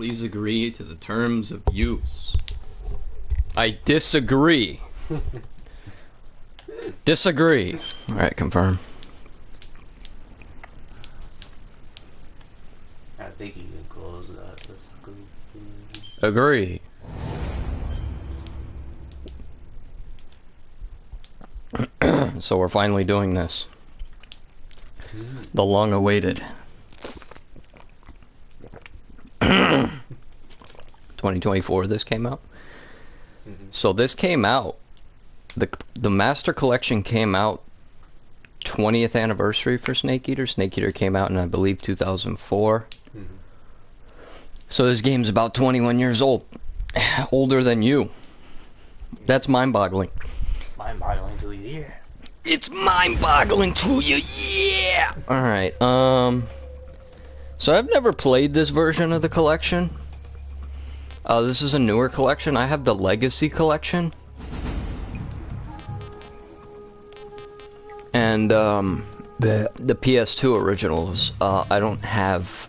Please agree to the terms of use. I disagree. Disagree. Alright, confirm. I think you can close that. Agree. So we're finally doing this. The long-awaited. 2024 this came out. So this came out, the Master Collection came out 20th anniversary for Snake Eater. Snake Eater came out in, I believe, 2004. So this game's about 21 years old. Older than you. That's mind-boggling. Mind-boggling to you, yeah. It's mind-boggling to you, yeah! Alright, so I've never played this version of the collection. This is a newer collection. I have the Legacy collection. And, the PS2 originals. I don't have...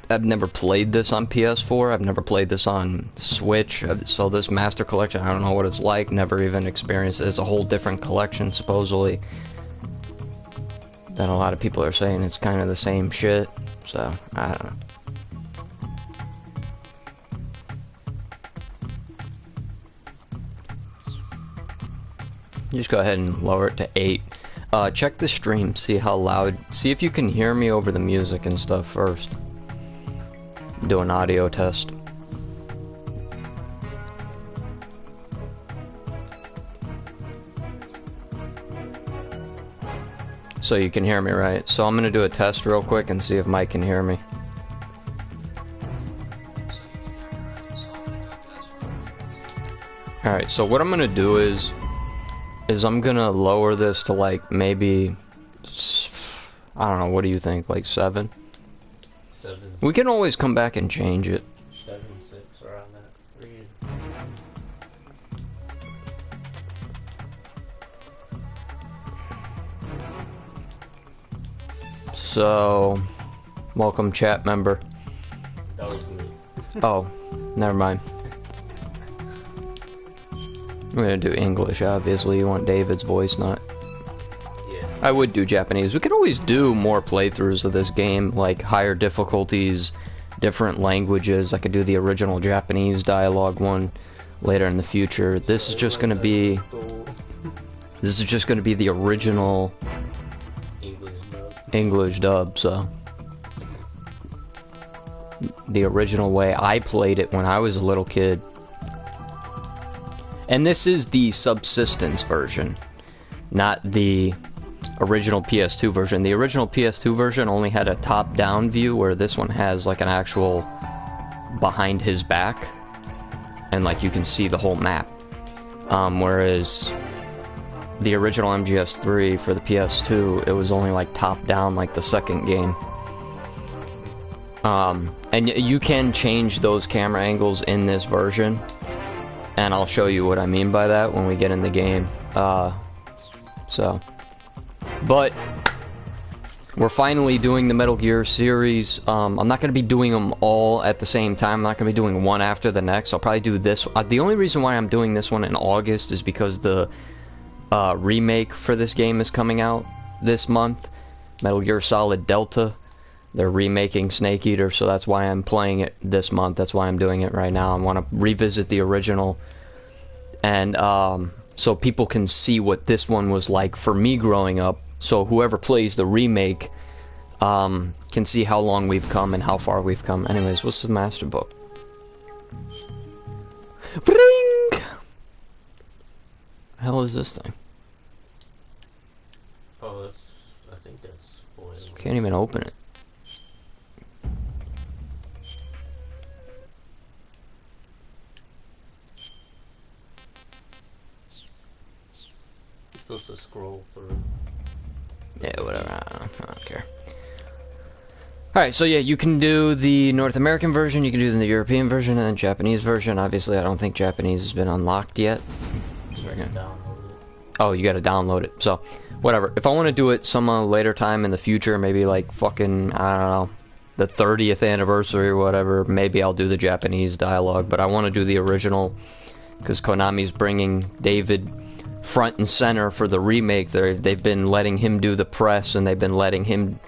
I've never played this on PS4. I've never played this on Switch. So this Master Collection, I don't know what it's like. Never even experienced it. It's a whole different collection, supposedly. Then a lot of people are saying it's kind of the same shit. So, I don't know. Just go ahead and lower it to 8. Check the stream, see how loud... See if you can hear me over the music and stuff first. Do an audio test. So you can hear me, right? So I'm gonna do a test real quick and see if Mike can hear me. Alright, so what I'm gonna do is I'm gonna lower this to like maybe, I don't know, what do you think, like 7? 7. We can always come back and change it. 7, 6, around that. Read. So, welcome chat member. That was me. Oh, never mind. We're gonna do English, obviously. You want David's voice, not... Yeah. I would do Japanese. We could always do more playthroughs of this game, like higher difficulties, different languages. I could do the original Japanese dialogue one later in the future. This is just gonna be... This is just gonna be the original English dub, so... The original way I played it when I was a little kid. And this is the subsistence version, not the original PS2 version. The original PS2 version only had a top-down view, where this one has like an actual behind his back, and like you can see the whole map. Whereas the original MGS3 for the PS2, it was only like top-down, like the second game. And you can change those camera angles in this version. And I'll show you what I mean by that when we get in the game. But we're finally doing the Metal Gear series. I'm not going to be doing them all at the same time. I'm not going to be doing one after the next. I'll probably do this. The only reason why I'm doing this one in August is because the remake for this game is coming out this month. Metal Gear Solid Delta. They're remaking Snake Eater, so that's why I'm playing it this month. That's why I'm doing it right now. I want to revisit the original, and so people can see what this one was like for me growing up. So whoever plays the remake can see how long we've come and how far we've come. Anyways, what's the master book? Bring! The hell is this thing? Oh, that's... I think that's spoiled. Can't even open it. Supposed to scroll through. Yeah, whatever. I don't care. Alright, so yeah, you can do the North American version, you can do the European version, and the Japanese version. Obviously, I don't think Japanese has been unlocked yet. Oh, you gotta download it. So, whatever. If I want to do it some later time in the future, maybe like fucking, I don't know, the 30th anniversary or whatever, maybe I'll do the Japanese dialogue, but I want to do the original because Konami's bringing David front and center for the remake. They've been letting him do the press, and they've been letting him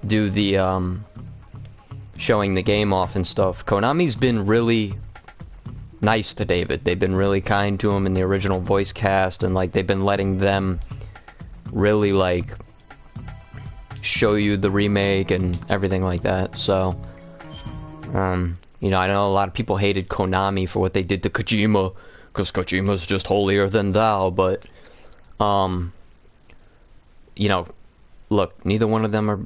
do the showing the game off and stuff. Konami's been really nice to David. They've been really kind to him in the original voice cast, and like they've been letting them really like show you the remake and everything like that. So you know, I know a lot of people hated Konami for what they did to Kojima, because Kojima's just holier than thou, but you know, look, neither one of them are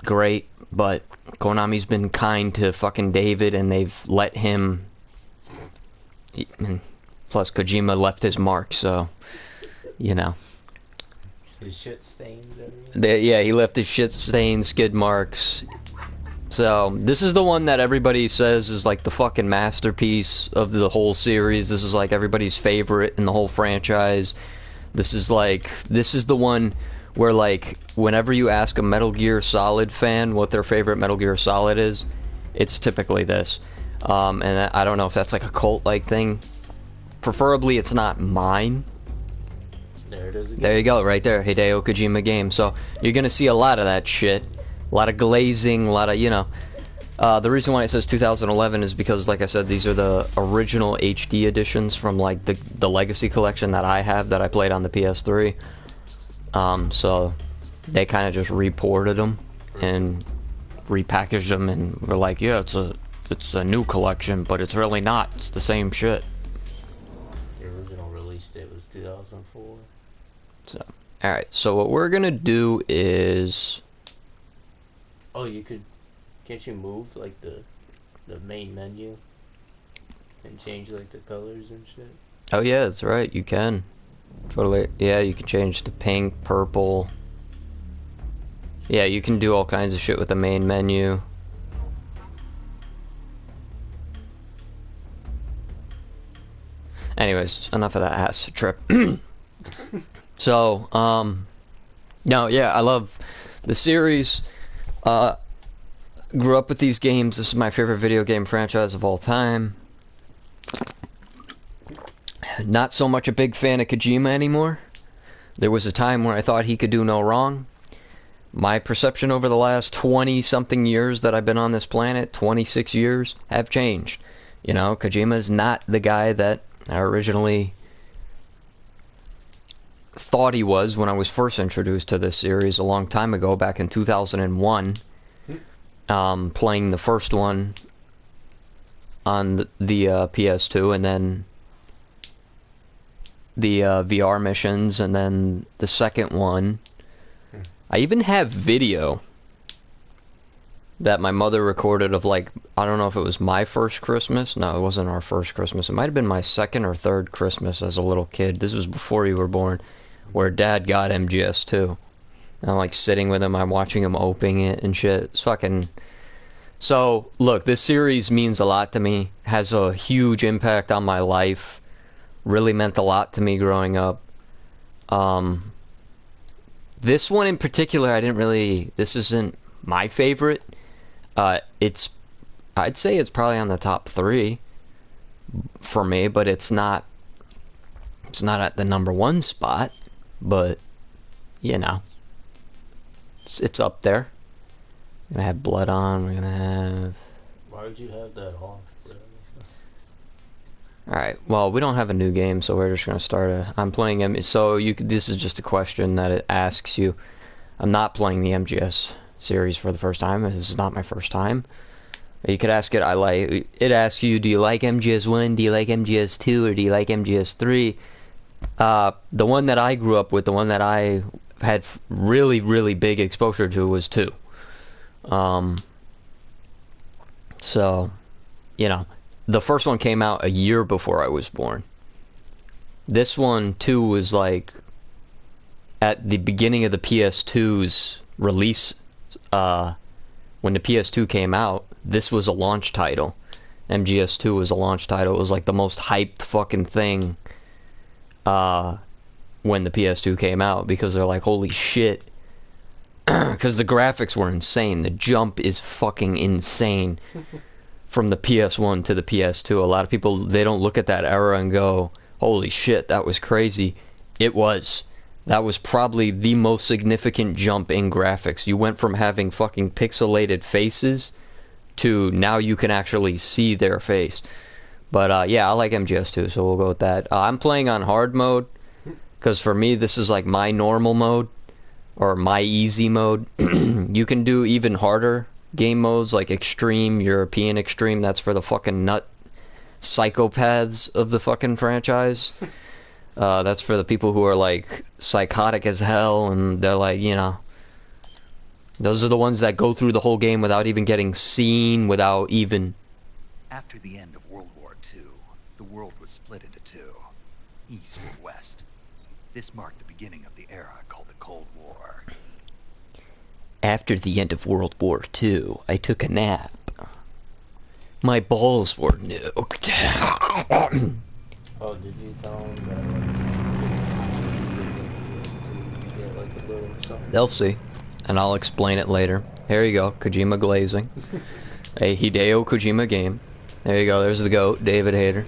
great, but Konami's been kind to fucking David, and they've let him, plus Kojima left his mark, so, you know. His shit stains everywhere? Yeah, he left his shit stains, skid marks. So, this is the one that everybody says is like the fucking masterpiece of the whole series. This is like everybody's favorite in the whole franchise. This is the one where like, whenever you ask a Metal Gear Solid fan what their favorite Metal Gear Solid is, it's typically this. And I don't know if that's like a cult-like thing. Preferably it's not mine. There it is again. There you go, right there. Hideo Kojima game. So, you're gonna see a lot of that shit. A lot of glazing, a lot of, you know. The reason why it says 2011 is because, like I said, these are the original HD editions from, like, the Legacy Collection that I have, that I played on the PS3. So, they kind of just reported them and repackaged them, and were like, yeah, it's a new collection, but it's really not. It's the same shit. The original release date was 2004. So, alright, so what we're gonna do is... Oh, can't you move, like, the main menu? And change, like, the colors and shit? Oh yeah, that's right, you can. Totally, yeah, you can change to pink, purple. Yeah, you can do all kinds of shit with the main menu. Anyways, enough of that ass trip. So, no, yeah, I love the series. Grew up with these games. This is my favorite video game franchise of all time. Not so much a big fan of Kojima anymore. There was a time where I thought he could do no wrong. My perception over the last 20-something years that I've been on this planet, 26 years, have changed. You know, Kojima's not the guy that I originally thought he was when I was first introduced to this series a long time ago, back in 2001. Playing the first one on the PS2, and then the VR missions, and then the second one. I even have video that my mother recorded of, like, I don't know if it was my first Christmas. No, it wasn't our first Christmas. It might have been my second or third Christmas as a little kid. This was before you were born, where Dad got MGS2. And I'm like sitting with him, I'm watching him opening it and shit. It's fucking... So, look, this series means a lot to me. Has a huge impact on my life. Really meant a lot to me growing up. This one in particular, I didn't really... This isn't my favorite. It's... I'd say it's probably on the top 3 for me, but it's not... It's not at the #1 spot, but, you know. It's up there. We're gonna have blood on. We're gonna have... Why would you have that off? Alright, well, we don't have a new game, so we're just gonna start I'm playing so this is just a question that it asks you. I'm not playing the MGS series for the first time. This is not my first time. You could ask it, it asks you, do you like MGS1, do you like MGS2, or do you like MGS3? The one that I grew up with, the one that I had really, really big exposure to was 2. So, you know, the first one came out a year before I was born. This one, 2, was like at the beginning of the PS2's release. When the PS2 came out, this was a launch title. MGS2 was a launch title. It was like the most hyped fucking thing when the PS2 came out, because they're like, holy shit, because the graphics were insane. The jump is fucking insane from the PS1 to the PS2. A lot of people, they don't look at that era and go, holy shit, that was crazy. It was. That was probably the most significant jump in graphics. You went from having fucking pixelated faces to now you can actually see their face. But yeah, I like MGS2, so we'll go with that. I'm playing on hard mode, because for me, this is like my normal mode, or my easy mode. You can do even harder game modes, like Extreme, European Extreme. That's for the fucking nut psychopaths of the fucking franchise. That's for the people who are like psychotic as hell, and they're like, you know, those are the ones that go through the whole game without even getting seen, without even... After the end of World War II, the world was split into two, East and West. This marked the beginning of the era called the Cold War. After the end of World War II, I took a nap. My balls were nuked. Oh, did you tell him that to get like a little something? They'll see, and I'll explain it later. Here you go, Kojima glazing. A Hideo Kojima game. There you go, there's the GOAT, David Hayter.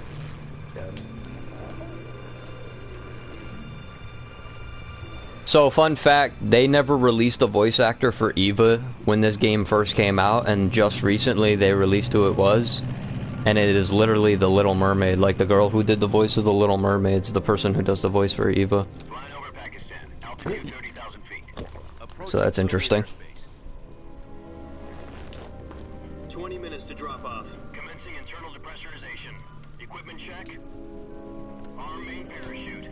So, fun fact, they never released a voice actor for Eva when this game first came out, and just recently they released who it was. And it is literally the Little Mermaid, like the girl who did the voice of the Little Mermaid's the person who does the voice for Eva. So that's interesting. 20 minutes to drop off. Commencing internal depressurization. Equipment check. Arm main parachute.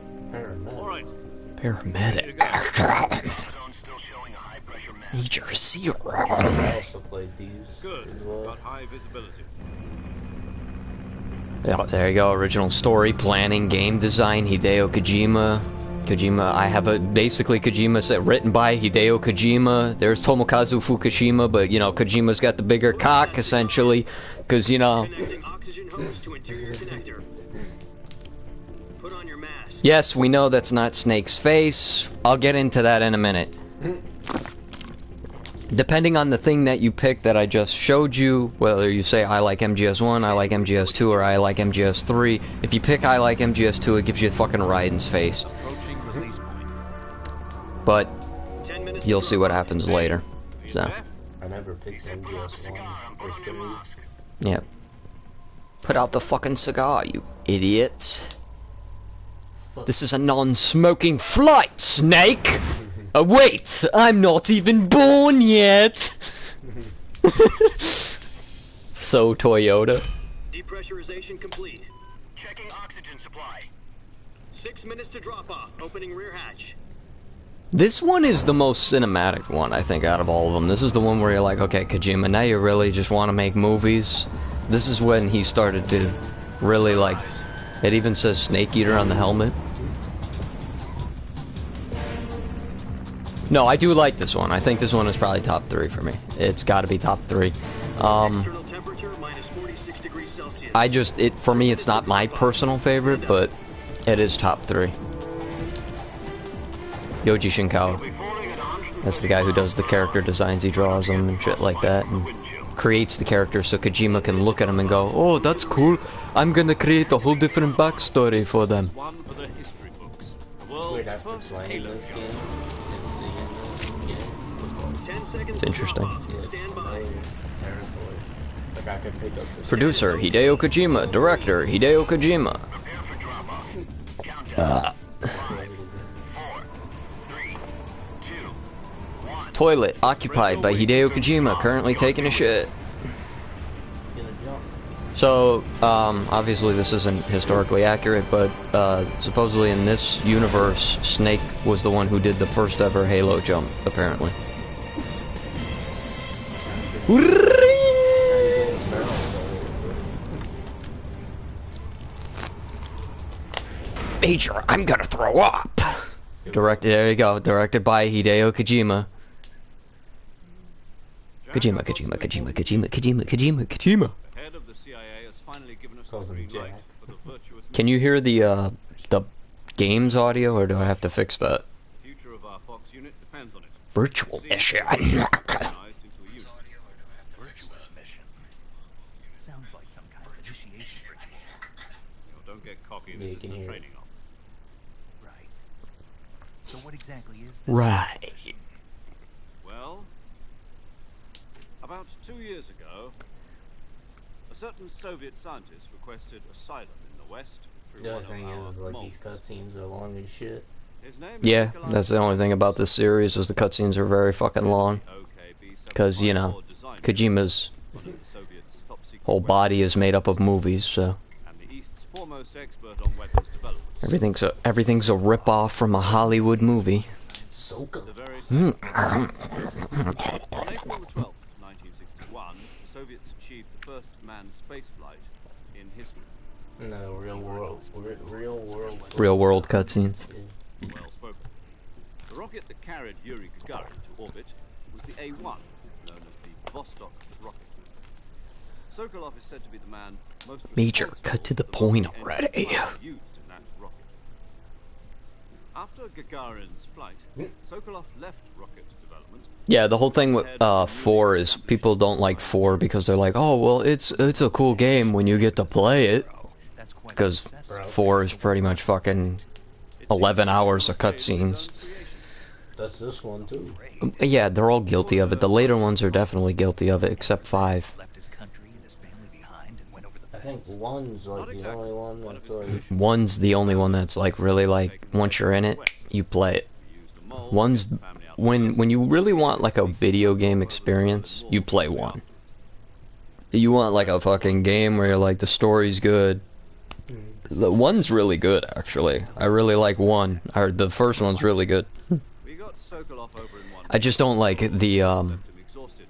All right. Paramedic. Zone still showing a high pressure mass. Major Zero. I also played these Good. as well. Got high visibility. Yeah, there you go. Original story, planning, game design, Hideo Kojima. I have a basically Kojima set written by Hideo Kojima. There's Tomokazu Fukushima, but you know Kojima's got the bigger cock essentially, because you know. Connecting oxygen hose to interior connector. Put on your mask. Yes, we know that's not Snake's face. I'll get into that in a minute. Depending on the thing that you pick that I just showed you, whether you say I like MGS1, I like MGS2, or I like MGS3, if you pick I like MGS2, it gives you fucking Raiden's face. Approaching release point. But 10 minutes you'll to see drop what off. happens later. So, I never picked MGS1 or 3. yeah. Put out the fucking cigar, you idiot. This is a non-smoking flight, Snake! Wait, I'm not even born yet! So Toyota. Depressurization complete. Checking oxygen supply. 6 minutes to drop off. Opening rear hatch. This one is the most cinematic one, I think, out of all of them. This is the one where you're like, okay, Kojima, now you really just want to make movies. This is when he started to really, like, it even says Snake Eater on the helmet. No, I do like this one. I think this one is probably top 3 for me. It's got to be top 3. External temperature minus 46 degrees Celsius. For me, it's not my personal favorite, but it is top 3. Yoji Shinkawa. That's the guy who does the character designs. He draws them and shit like that, and creates the characters so Kojima can look at them and go, oh, that's cool. I'm gonna create a whole different backstory for them. One for the history books. The Wait, world's after first playing Halo this game. game and seeing it again, 10 seconds It's to interesting. drop off. Stand by. territory. Like I could pick up the Producer, Hideo Kojima. Director, Hideo Kojima. Prepare for drop off. Countdown. 5, 4, 3, 2, 1. Toilet, occupied by Hideo Kojima, currently taking a shit. So, obviously this isn't historically accurate, but supposedly in this universe, Snake was the one who did the first ever Halo jump, apparently. Major, I'm gonna throw up! There you go, directed by Hideo Kojima. Kojima. Head of the CIA has finally given us Calls the him green light Jack. for the Virtuous. Can you hear the game's audio, or do I have to fix that? The future of our Fox unit depends on it. Virtual mission. Organized into a unit. Virtuous mission. Sounds like some kind of initiation ritual. Now, don't get cocky. Yeah, This you can isn't a hear it. training op. Right. So what exactly is this? Right. mission? Well, about 2 years ago, a certain Soviet scientist requested asylum in the West through The one other of thing our is like moles. these cutscenes are long as shit. His name is Yeah, Nikolai that's the only thing about this series is the cutscenes are very fucking long. OKB-75 Because, you know, designer, Kojima's one of the Soviets' top secret whole weapons body is made up of movies, so and the East's foremost expert on weapons development. everything's a rip-off from a Hollywood movie. Soka. The very same. On April the 12th, 1961, the Soviets achieved the first manned spaceflight in history. No, real world. Real world cutscenes. Yeah. Well spoken. The rocket that carried Yuri Gagarin to orbit was the A-1, known as the Vostok rocket. Sokolov is said to be the man most Major, responsible cut to the for point most engine already. power used in that rocket. After Gagarin's flight, Sokolov left rocket development. Yeah, the whole thing with 4 is people don't like 4 because they're like, oh, well, it's a cool game when you get to play it. That's quite a Because success. 4 is pretty much fucking 11 hours of cutscenes. That's this one too. Yeah, they're all guilty of it. The later ones are definitely guilty of it, except 5. Left his country and his family behind and went over the I think fence. one's like the only one that's like. 1's the only one that's like really like, once you're in it, you play it. 1's, when you really want like a video game experience, you play 1. You want like a fucking game where you're like, the story's good. The 1's really good, actually. I really like 1. The first one's really good. We got Sokolov over in one. I just don't like the Left him exhausted,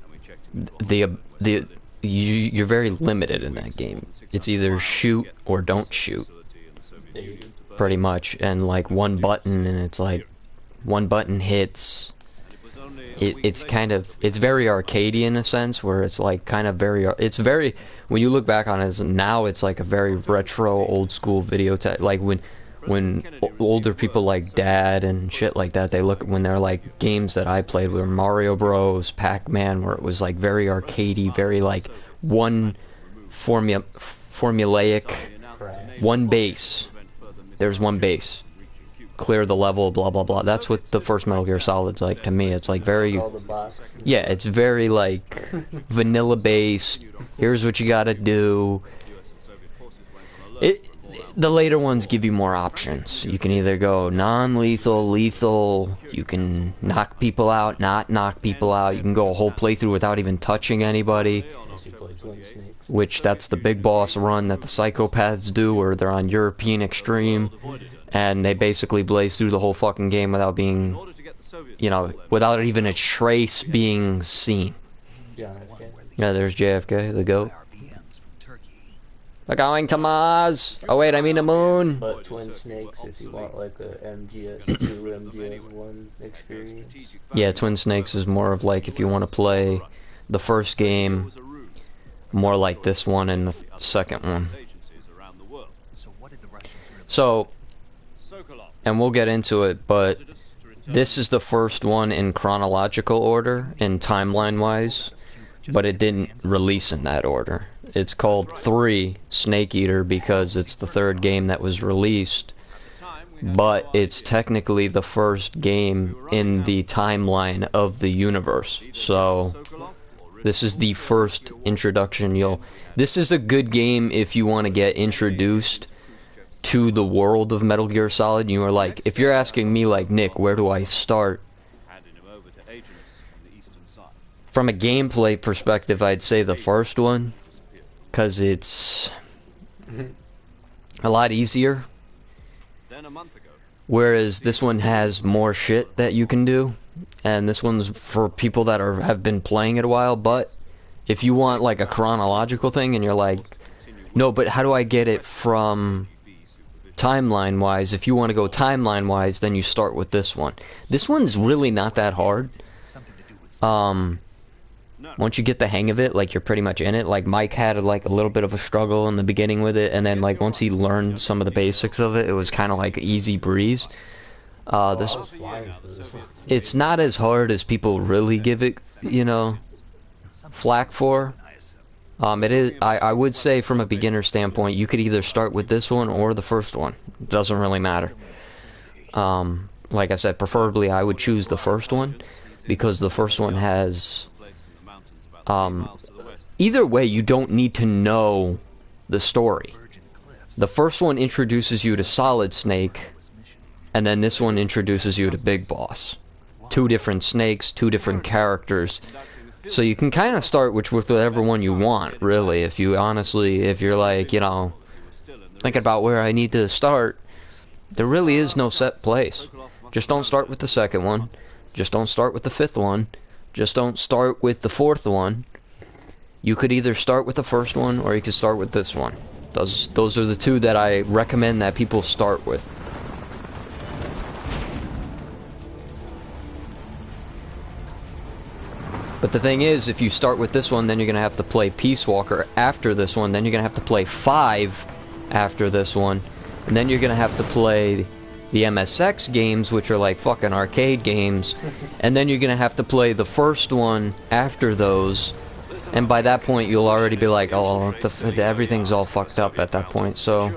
and we checked him into a the you're very limited in that game. It's either shoot or don't shoot, facility in the Soviet Union to burn. pretty much, and like one button, and it's like one button hits. And it was only a week It's later kind of, it's very arcadey in a sense, where it's like kind of very, it's very, when you look back on it now, it's like a very retro, old school video like when older people like Dad and shit like that, they look when they're like games that I played were Mario Bros, Pac-Man, where it was like very arcadey, very like one formulaic, one base. There's one base. Clear the level, blah blah blah. That's what the first Metal Gear Solid's like to me. It's like very, All the box. yeah, it's very like vanilla based. Here's what you gotta do. The later ones give you more options. You can either go non-lethal, lethal. You can knock people out, not knock people out. You can go a whole playthrough without even touching anybody. Unless you play Twin Snakes. Which that's the big boss run that the psychopaths do, where they're on European Extreme, and they basically blaze through the whole fucking game without being, you know, without even a trace being seen. Yeah, okay. Yeah, there's JFK, the goat. RBMs from Turkey. We're going to Mars. Oh wait, I mean the moon. But Twin Snakes, if you want like a MGS2, MGS1 experience. Yeah, Twin Snakes is more of like if you want to play the first game, more like this one and the second one. So what did the Russians really So, and we'll get into it, but this is the first one in chronological order, in timeline-wise, but it didn't release in that order. It's called 3 Snake Eater because it's the third game that was released, but it's technically the first game in the timeline of the universe. So, this is the first introduction this is a good game if you want to get introduced to the world of Metal Gear Solid. You are like, if you're asking me like, Nick, where do I start? From a gameplay perspective, I'd say the first one, because it's a lot easier. Whereas this one has more shit that you can do, and this one's for people that have been playing it a while. But if you want like a chronological thing, and you're like, no, but how do I get it from timeline wise? If you want to go timeline wise, then you start with this one. This one's really not that hard. Once you get the hang of it, like you're pretty much in it. Like Mike had like a little bit of a struggle in the beginning with it, and then like once he learned some of the basics of it, it was kind of like easy breeze. This I was flying for this one. it's not as hard as people really give it, you know, flack for. It is. I would say from a beginner standpoint, you could either start with this one or the first one. It doesn't really matter. Like I said, preferably I would choose the first one because the first one has. Either way, you don't need to know the story. The first one introduces you to Solid Snake, and then this one introduces you to Big Boss. Two different snakes, two different characters. So you can kind of start with whatever one you want, really. If you honestly, if you're like, you know, thinking about where I need to start, there really is no set place. Just don't start with the second one. Just don't start with the fifth one. Just don't start with the fourth one. You could either start with the first one or you could start with this one. Those are the two that I recommend that people start with. But the thing is, if you start with this one, then you're going to have to play Peace Walker after this one, then you're going to have to play 5 after this one, and then you're going to have to play the MSX games, which are like fucking arcade games, and then you're going to have to play the first one after those, and by that point you'll already be like, oh, everything's all fucked up at that point, so...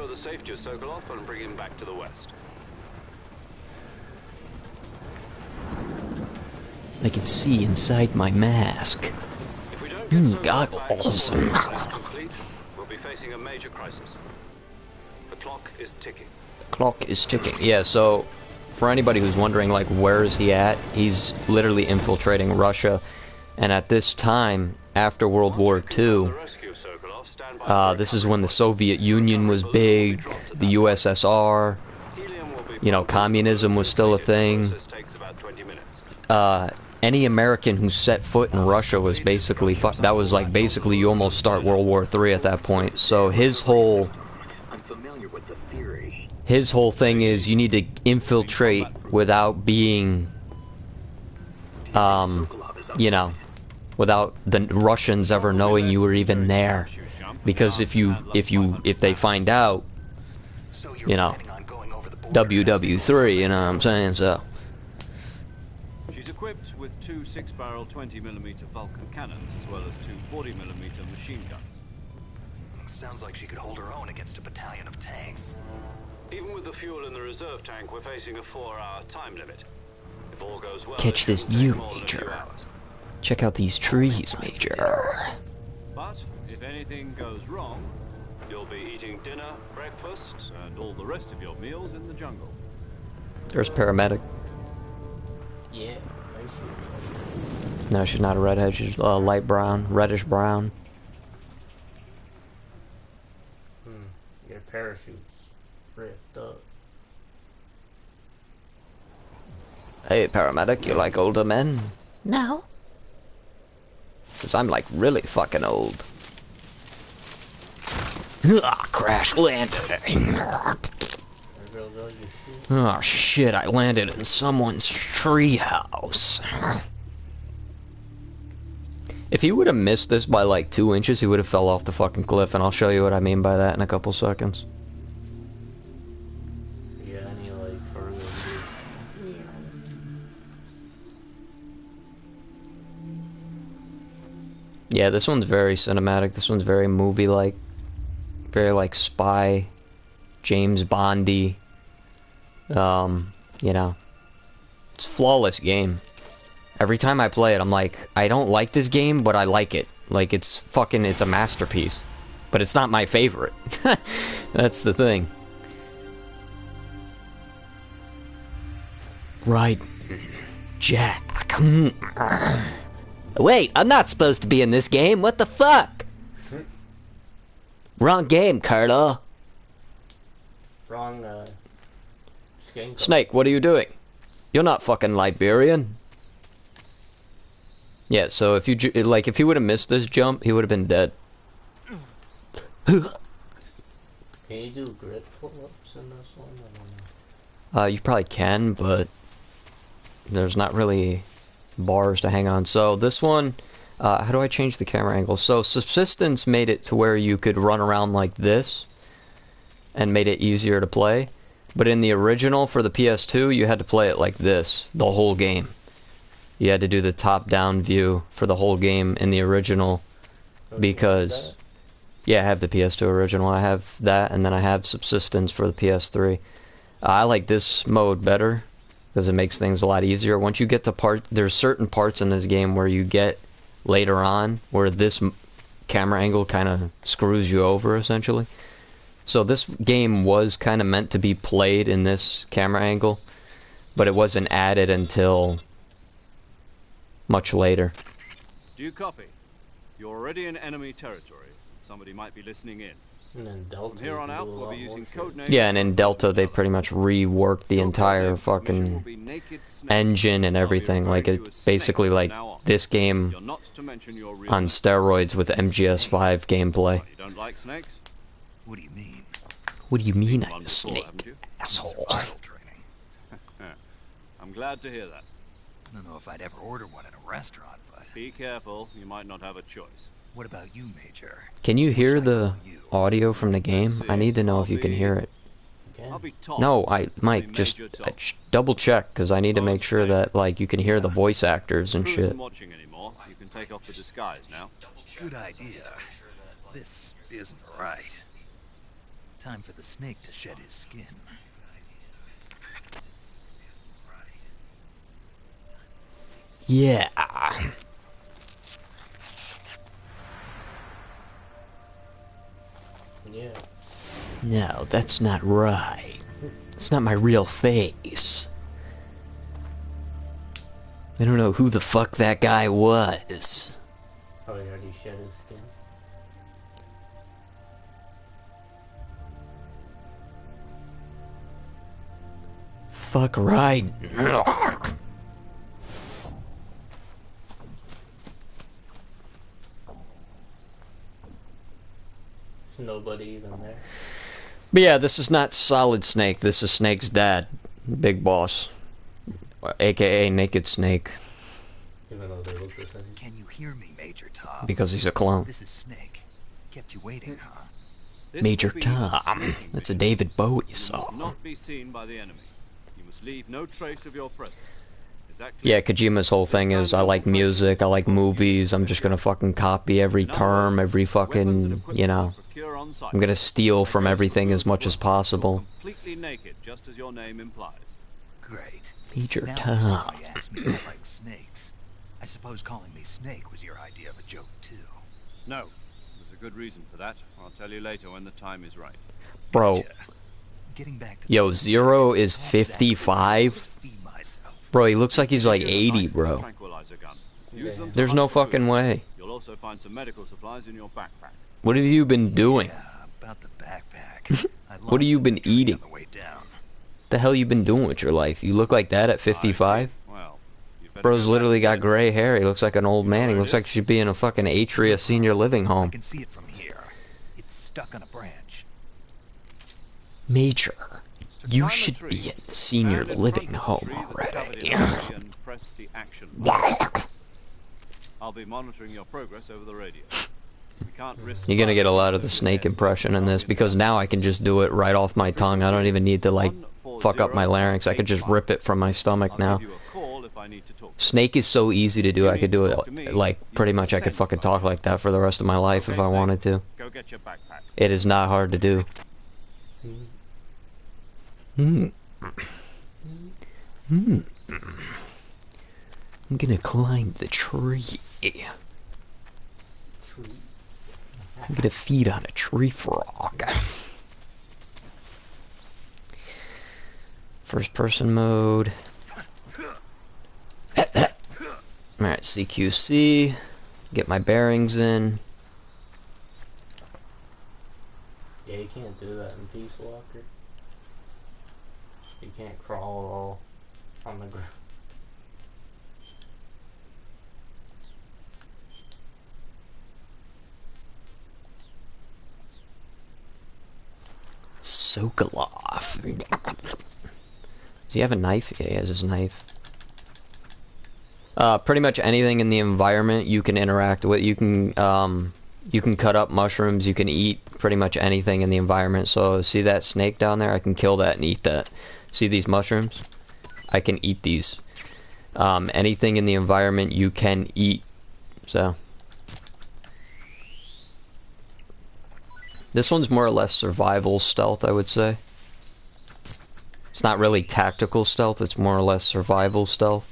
I can see inside my mask. Goggles. We'll be facing a major crisis. The clock is ticking. The clock is ticking. Yeah, so for anybody who's wondering, like, where is he at? He's literally infiltrating Russia. And at this time, after World War II, this is when the Soviet Union was big, the USSR, you know, communism was still a thing. Any American who set foot in Russia was basically that was like basically you almost start World War III at that point. So his whole thing is you need to infiltrate without being you know, without the Russians ever knowing you were even there, because if they find out, you know, WW3, you know what I'm saying? So She's equipped with 2 6-barrel 20mm Vulcan cannons, as well as 2 40mm machine guns. Sounds like she could hold her own against a battalion of tanks. Even with the fuel in the reserve tank, we're facing a 4-hour time limit. If all goes well, catch this view, Major. Check out these trees, Major. But if anything goes wrong, you'll be eating dinner, breakfast, and all the rest of your meals in the jungle. There's paramedic. Yeah, I see. No, she's not a redhead. She's light brown, reddish brown. Your parachute's ripped up. Hey, paramedic, you like older men? No. Because I'm like really fucking old. Crash landing. Oh shit, I landed in someone's treehouse. If he would have missed this by like 2 inches, he would have fell off the fucking cliff, and I'll show you what I mean by that in a couple seconds. Yeah, any like further. Yeah, this one's very cinematic. This one's very movie-like. Very like spy, James Bondy. You know, it's a flawless game. Every time I play it, I'm like, I don't like this game, but I like it. Like, it's a masterpiece. But it's not my favorite. That's the thing. Right, Jack. Wait, I'm not supposed to be in this game. What the fuck? Wrong game, Carlo. Wrong, skank. Snake, what are you doing? You're not fucking Liberian. Yeah, so if he would have missed this jump, he would have been dead. Can you do grip pull-ups in this one? I don't know. You probably can, but there's not really bars to hang on. So this one, how do I change the camera angle? So Subsistence made it to where you could run around like this and made it easier to play. But in the original for the PS2, you had to play it like this, the whole game. You had to do the top-down view for the whole game in the original, because... Yeah, I have the PS2 original. I have that, and then I have Subsistence for the PS3. I like this mode better, because it makes things a lot easier. Once you get to there's certain parts in this game where you get later on, where this camera angle kind of screws you over, essentially. So this game was kind of meant to be played in this camera angle, but it wasn't added until much later. Do you copy? You're already in enemy territory. Somebody might be listening in. And then Delta. From here on out, we'll be using codenames. Yeah, and in Delta, they pretty much reworked the entire fucking engine and everything. Like, it's basically like this game on steroids with MGS3 gameplay. You don't like snakes? What do you mean? What do you mean I'm One a before, snake, haven't you? asshole? Survival training. I'm glad to hear that. I don't know if I'd ever order one in a restaurant, but Be careful, you might not have a choice. what about you, Major? Can you hear What should I the call you? audio from the game? I need to know if you can hear it. I'll be Tom. No, I'll Mike, be just Major Tom. double check, because I need to make sure that, like, you can hear the voice actors and Crew shit. isn't watching anymore. You can take off the disguise now. Good idea. This isn't right. Time for the snake to shed his skin. Yeah. Yeah. No, that's not right. It's not my real face. I don't know who the fuck that guy was. Probably already shed his skin. Fuck right. There's nobody even there. But yeah, this is not Solid Snake. This is Snake's dad, Big Boss, aka Naked Snake, Even though they look the same. Can you hear me, Major Tom? because he's a clone. This is Snake. Kept you waiting, huh? This Major will be your Tom. sneaking That's a mission. David Bowie You must song. not be seen by the enemy. You must leave no trace of your presence. Is that clear? Yeah, Kojima's whole thing is I like music, I like movies, I'm just gonna fucking copy every term, every fucking, you know, I'm gonna steal from everything as much as possible. Completely naked, just as your name implies. Great. Major Now Tom. somebody asked me if I like snakes. I suppose calling me Snake was your idea of a joke, too. No, there's a good reason for that. I'll tell you later when the time is right. Bro, Gotcha. Getting back to the yo, subject, Zero is how exactly was I 55? supposed to feed myself? Bro, he looks like he's like Here's your 80, knife and bro. tranquilizer gun. Use them to There's hunt no for fucking food. way. You'll also find some medical supplies in your backpack. What have you been doing? Yeah, about the backpack. I What have you lost it in been a tree eating? on the way down. The hell you been doing with your life? You look like that at 55? Well, you'd better Bro's go literally back got to bed. gray hair. He looks like an old man. He looks like he should be in a fucking Atria senior living I home. can see it from here. It's stuck on a branch. Major, To you climb a should tree, be in senior stand in living front of the home tree that's covered already. in ivy and press the action button. I'll be monitoring your progress over the radio. We can't risk You're gonna get a firing lot of the over snake the impression in this, because now I can just do it right off my tongue. I don't even need to, like, fuck up my larynx. I could just rip it from my stomach I'll now. give you a call if I need to talk. Snake is so easy to do. I could do it, like, pretty much I could fucking talk like that for the rest of my life if I wanted to. Go get your backpack. It is not hard to do. Hmm. Hmm. I'm gonna climb the tree. I'm gonna feed on a tree frog. First person mode. Alright, CQC. Get my bearings in. Yeah, you can't do that in Peace Walker. You can't crawl all on the ground. Sokolov. Does he have a knife? Yeah, he has his knife. Pretty much anything in the environment you can interact with. You can You can cut up mushrooms, you can eat pretty much anything in the environment. So see that snake down there? I can kill that and eat that. See these mushrooms? I can eat these. Anything in the environment you can eat. So this one's more or less survival stealth, I would say. It's not really tactical stealth, it's more or less survival stealth.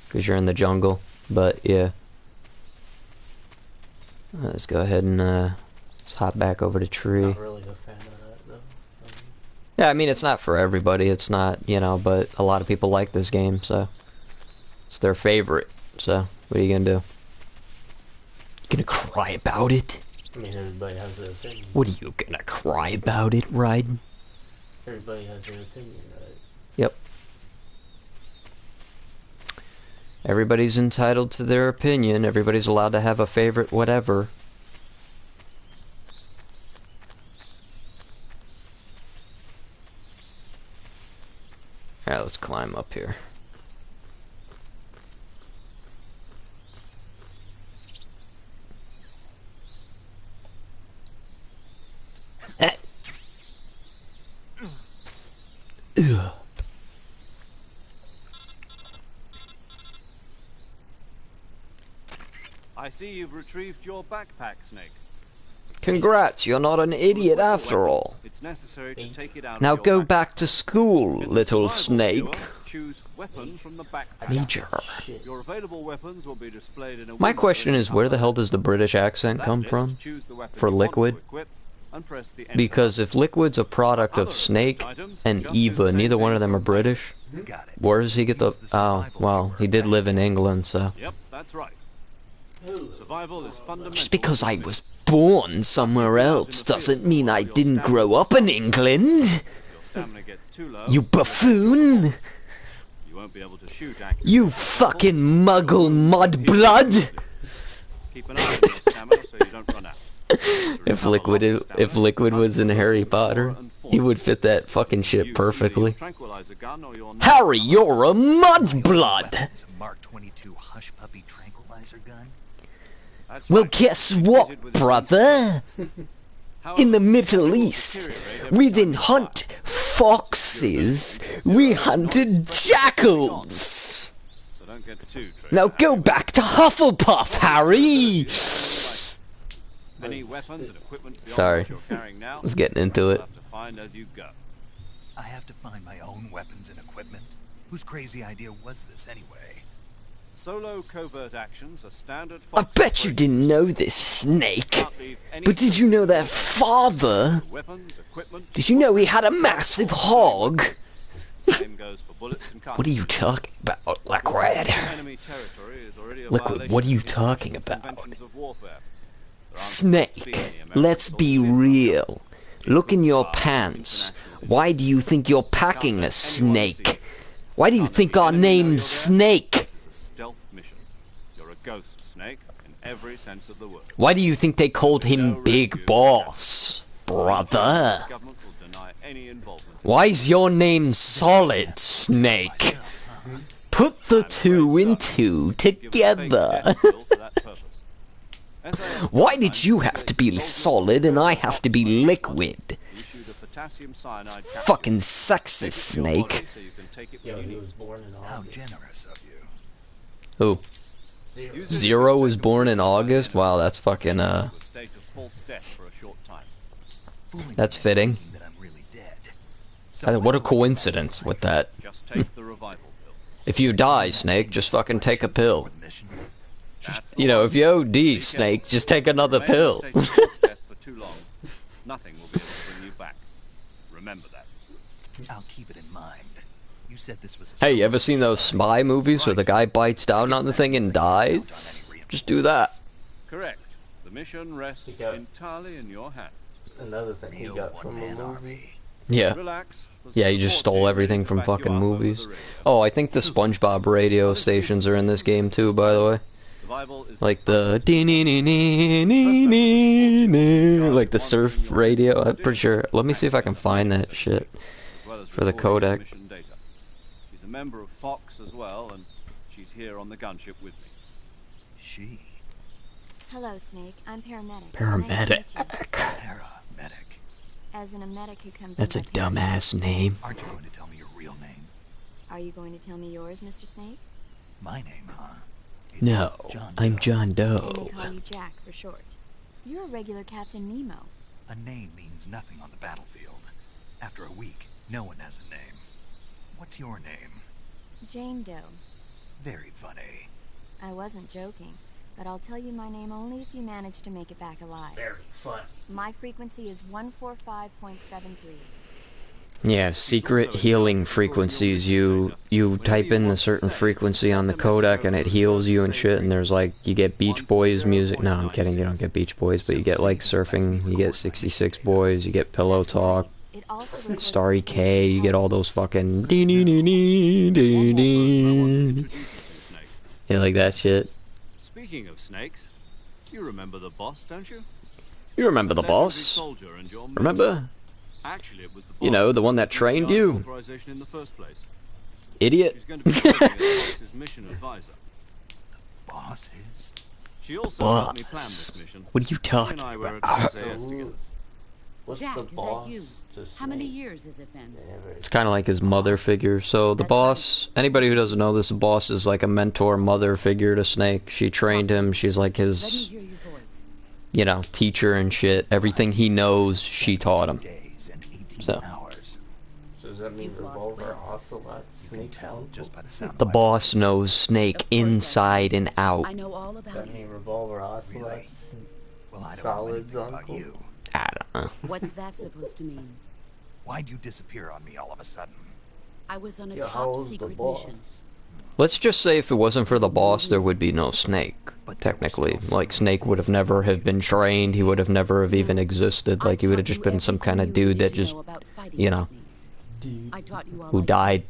Because you're in the jungle. But yeah. Let's go ahead and let's hop back over to tree. Not really a fan of that though. Yeah, I mean it's not for everybody, it's not, you know, but a lot of people like this game, so it's their favorite. So what are you gonna do? You gonna cry about it? I mean, everybody has their opinion. What are you gonna cry about it, Raiden? Everybody has their opinion, right? Yep. Everybody's entitled to their opinion. Everybody's allowed to have a favorite whatever. Alright, let's climb up here. Ugh. I see you've retrieved your backpack, Snake. Congrats, you're not an idiot after all. It's necessary to take it out Now of your go backpack. back to school, In the little survival viewer, snake. choose weapon from the backpack. Major. Your available weapons will be displayed in a My window question in is, where the hell does the British accent that come list, from? choose the weapon For you want to Liquid? equip, and press the enter Because if Liquid's a product of Snake and Eva, neither one of them are British, Got it. where does he get the... Oh, well, he did live in England, so... Yep, that's right. Survival is fundamental. Just because I was born somewhere else doesn't mean I didn't grow up in England! If your stamina gets too low, You buffoon! you won't be able to shoot accurately. You fucking muggle mudblood! Keep an eye on your stamina so you don't run out. If Liquid was in Harry Potter, he would fit that fucking shit perfectly. Harry, you're a mudblood! Is a Mark 22 Hush Puppy tranquilizer gun? Well, guess what, brother? In the Middle East, we didn't hunt foxes, we hunted jackals! Now go back to Hufflepuff, Harry! Any weapons and equipment beyond Sorry. what you're carrying now, I was getting into it. you'll have to find as you go. I have to find my own weapons and equipment? Whose crazy idea was this anyway? Solo covert actions are standard. I bet you didn't know this, Snake. But did you know their father? Weapons, equipment. Did you know he had a massive hog? Same goes for bullets and What are you talking about, Liquid? Enemy territory is already a Liquid, violation what are you of talking international about? conventions of warfare. There aren't Snake, supposed to be any American let's be soldiers in real. Look in your Russia. pants. Why do you think you're packing a snake? Why do you think our name's Snake? This is a stealth mission. You're a ghost, Snake, in every sense of the word. Why do you think they called him Big Boss, brother? The government will deny any involvement. Why's your name Solid Snake? Put the two and two together. Why did you have to be solid and I have to be liquid? Fucking sexist, Snake. Yo, he was born in How August. generous of you. Who? Zero was born in August? Wow, that's fucking, that's fitting. Thinking that I'm really dead. What a coincidence with that. Just take the revival pill. If you die, Snake, just fucking take a pill. For the mission. You know, if you OD, Snake, just take another pill. Remain in a state of death for too long. Nothing will be able to bring you back. Remember that. I'll keep it in mind. You said this was a Hey, you ever seen those spy movies where the guy bites down on the thing and dies? Just do that. Correct. The mission rests He got- entirely in your hands. Another thing he real got from the one-man movie. army? Yeah. Relax. There's Yeah, a you just support stole team everything ready to from back you fucking up over movies. the radio. Oh, I think the SpongeBob radio stations are in this game too, by the way. Survival is Like the like the surf radio. I'm pretty sure. Let me see if I can find that shit. as well as for the recording codec. mission data. She's a member of Fox as well, and she's here on the gunship with me. She. Hello, Snake. I'm paramedic. Paramedic. Nice to meet you. Paramedic. As in a medic who comes That's a in by parachute. dumbass name. Aren't you going to tell me your real name? Are you going to tell me yours, Mr. Snake? My name, huh? It's No, John I'm Doe. John They may Doe. call you Jack for short. You're a regular Captain Nemo. A name means nothing on the battlefield. After a week, no one has a name. What's your name? Jane Doe. Very funny. I wasn't joking, but I'll tell you my name only if you manage to make it back alive. Very fun. My frequency is 145.73. Yeah, secret healing frequencies. You type in a certain frequency on the codec and it heals you and shit, and there's like, you get Beach Boys music. No, I'm kidding, you don't get Beach Boys, but you get like surfing, you get 66 Boys, you get Pillow Talk, It also reverses Starry state K, you get all those fucking dee dee dee dee dee dee. You like that shit? Speaking of snakes, you remember the boss, don't you? You remember the Legendary boss? soldier and your mentor. Remember? Actually, it was the You know, boss the one that who trained gave you? Scott's authorization in the first place. Idiot. She's going to be serving as the boss's mission advisor. Boss is? She also helped me plan Boss. this mission. What are you She talking and I were about? at SAS together. What's Jack, the is that boss you? to How many Snake? years has it been? Never. It's kind of like his mother figure. So the That's boss, anybody who doesn't know this, the boss is like a mentor mother figure to Snake. She trained him. She's like Let me his, hear your voice. you know, teacher and shit. Everything he knows, she taught him. 2 days and 18 So. hours. So does that mean You've lost Revolver weight. Ocelot You can Snake? tell just by the sound The of my boss voice. knows Snake Of course I do. inside and out. I know all Does about that you. mean Revolver Ocelot? Really? Well, I don't know Solid's anything about uncle? you. I don't know. What's that supposed to mean? Why'd you disappear on me all of a sudden? I was on a Yo, how top old's the secret boss? mission. Let's just say if it wasn't for the boss, there would be no Snake. But there was Technically, still like someone Snake would have never have been trained. He would have never have even existed. Like he would have just been some kind of dude that just, you know, I taught you all who I died,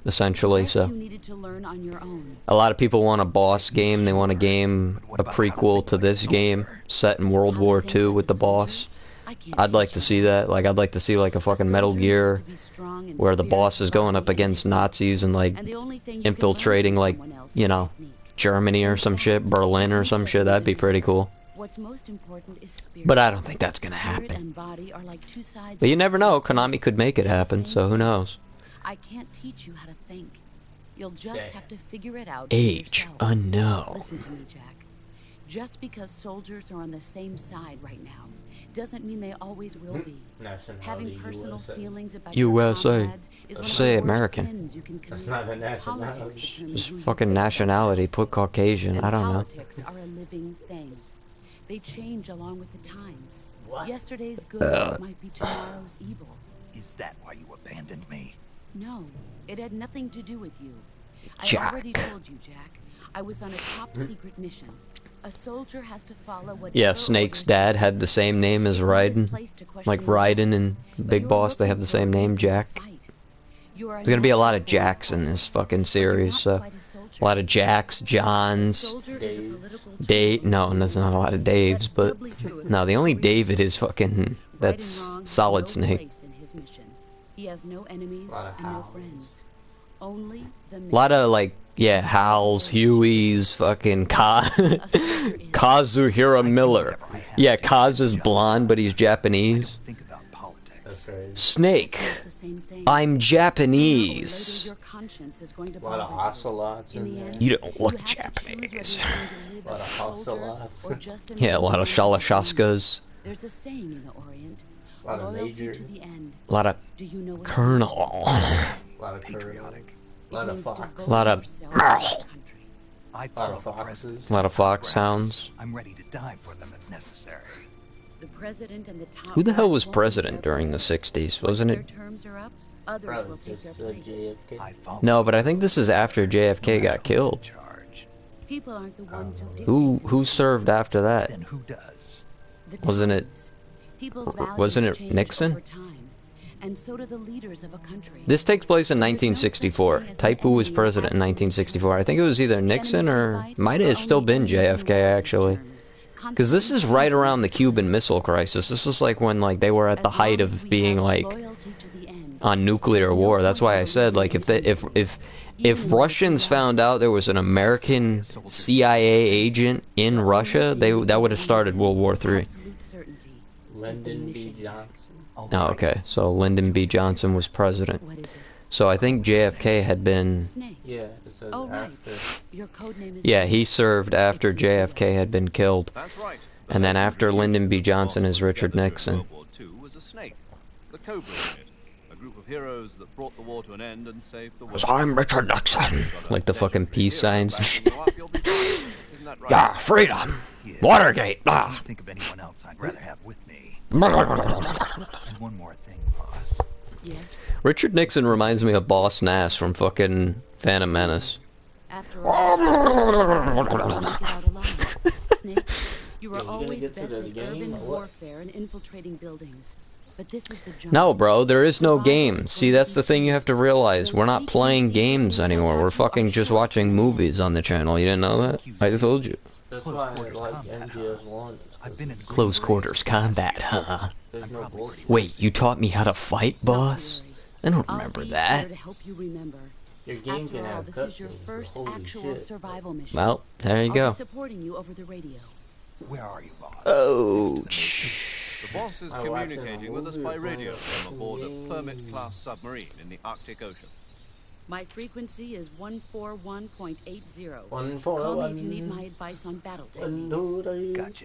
essentially. Rest So you needed to learn on your own. a lot of people want a boss game. They want a game, a prequel to this game set in World How to War think II like with a the soldier? boss. I can't I'd like teach to you see that. Like I'd like to see like a fucking Metal soldier needs Gear to be strong in where the spirit, boss is going up body, and against technique. Nazis and like And the only thing you can learn infiltrating from like, someone else you is know, technique. Germany or some shit, Berlin or some shit. That'd be pretty cool. What's most important is spirit. But I don't think that's gonna Spirit happen. and body are like two sides But you of the never same know. coin. Konami could make it They're the happen, same so who thing. knows? I can't teach you how to think. You'll just Yeah. have to figure it out for Age yourself. unknown. Listen to me, Jack. Just because soldiers are on the same side right now doesn't mean they always will be. Nationality Having personal USA. feelings about USA. your comrades is one of Say the worst American. sins you can That's commit. not a Politics nationality. determine Just who you fucking fix nationality. Put Caucasian. and I don't know. politics are a living thing. They change along with the times. What? Yesterday's good might be tomorrow's evil. Is that why you abandoned me? No, it had nothing to do with you. I Jack. already told you, Jack. I was on a top secret mission. A soldier has to follow what. Yeah, Snake's dad had the same name as Raiden. Like Raiden and Big Boss, they have the same name, Jack. There's gonna be a lot of Jacks in this fucking series, so a lot of Jacks, Johns, Dave. No, there's not a lot of Daves, but no, the only David is fucking. That's Solid Snake. He has no enemies Lot of and no Hals. friends. Only the A lot of like, yeah, Hal's, Huey's, fucking Kazuhira Miller. Yeah, Kaz is blonde, but he's Japanese. Think about politics. That's right. Snake, I'm Japanese. Your conscience is going to A lot of bother you. ocelots In in the there. end, You don't look have to choose whether Japanese. you're going to live A lot as of a soldier ocelots. or just Yeah, a lot of another man. Shalashaskas, There's a saying in the Orient. A lot of Loyalty major. to the end. a lot of Do you know what it Colonel, A lot of Patriotic. A lot It of means fox. devote A lot of- yourself to your country. I A lot follow of the foxes. president. a lot of fox sounds. I'm ready to die for them if necessary. The president and the top Who the hell brass was won't president be during the perfect. 60s? Once Wasn't their it? terms are up, others will Probably take their just place. JFK. I follow No, but I think this is after JFK no matter got who's in killed. charge. People aren't the ones who dictate Who things. served after that? Then who does? The Wasn't it- times. People's wasn't values it change Nixon? over time, and so do the leaders of a country. This takes place in So there's no 1964. such thing as an Type who was enemy president in absolute 1964. I terms. think it was either Enemies Nixon in a or fight might are have still only been enemies in JFK relative actually. terms. Because this is right around the Cuban Missile Crisis. This is like when like they were at the As height long as of we being have like loyalty to the end, on nuclear war. That's why I said, like, if Russians found out there was an American CIA agent in Russia, that would have started World War III. Absolute certainty is the Lyndon B. mission. Johnson. Oh, okay. So Lyndon B. Johnson was president. What is it? So I think JFK had been... Snake. Yeah, it says Oh, right. after. Your code name is Yeah, Snake. he served after JFK had been killed. That's right. The And then after legendary Lyndon B. unit Johnson that is was Richard together during Nixon. World War II was a snake, the Cobra Unit, a group of heroes that brought the war to an end and saved the world. I'm Richard Nixon. Like the fucking peace signs and shit. Backing you up, you'll be fine. Isn't that right? Yeah, freedom. Yeah. Watergate. I Ah. can't think of anyone else I'd rather have with me. And one more thing, boss. Yes. Richard Nixon reminds me of Boss Nass from fucking Phantom Menace. After all, make it out alive. Snake, you Yo, are you gonna always get to best the at game urban or what? warfare and infiltrating buildings. But this is the jungle. No, bro, there is no Survival game. is See, going that's to the be thing you key. have to realize. We're not Those playing CQC games techniques anymore. I We're taught you fucking are just sure watching to movies on the channel. You didn't know that? I told you. That's Close why I quarters like combat, huh? MGS1. I've been in the Close Green quarters Berets for the last combat, few huh? years. There's I'm no probably bullshit. pretty Wait, you taught me how to fight, Not to boss? worry. I don't I'll remember be that. here to help you remember. Your game After can all, have this is your cutscenes, but first holy actual shit. survival mission. Well, there you I'll go. be supporting you over the radio. Where are you, boss? Oh, The boss is I watched it communicating on with us movie by or radio playing from a aboard a game. Permit-class submarine in the Arctic Ocean. My frequency is 141.80. Call me 141. if you need my advice on battle techniques. Gotcha.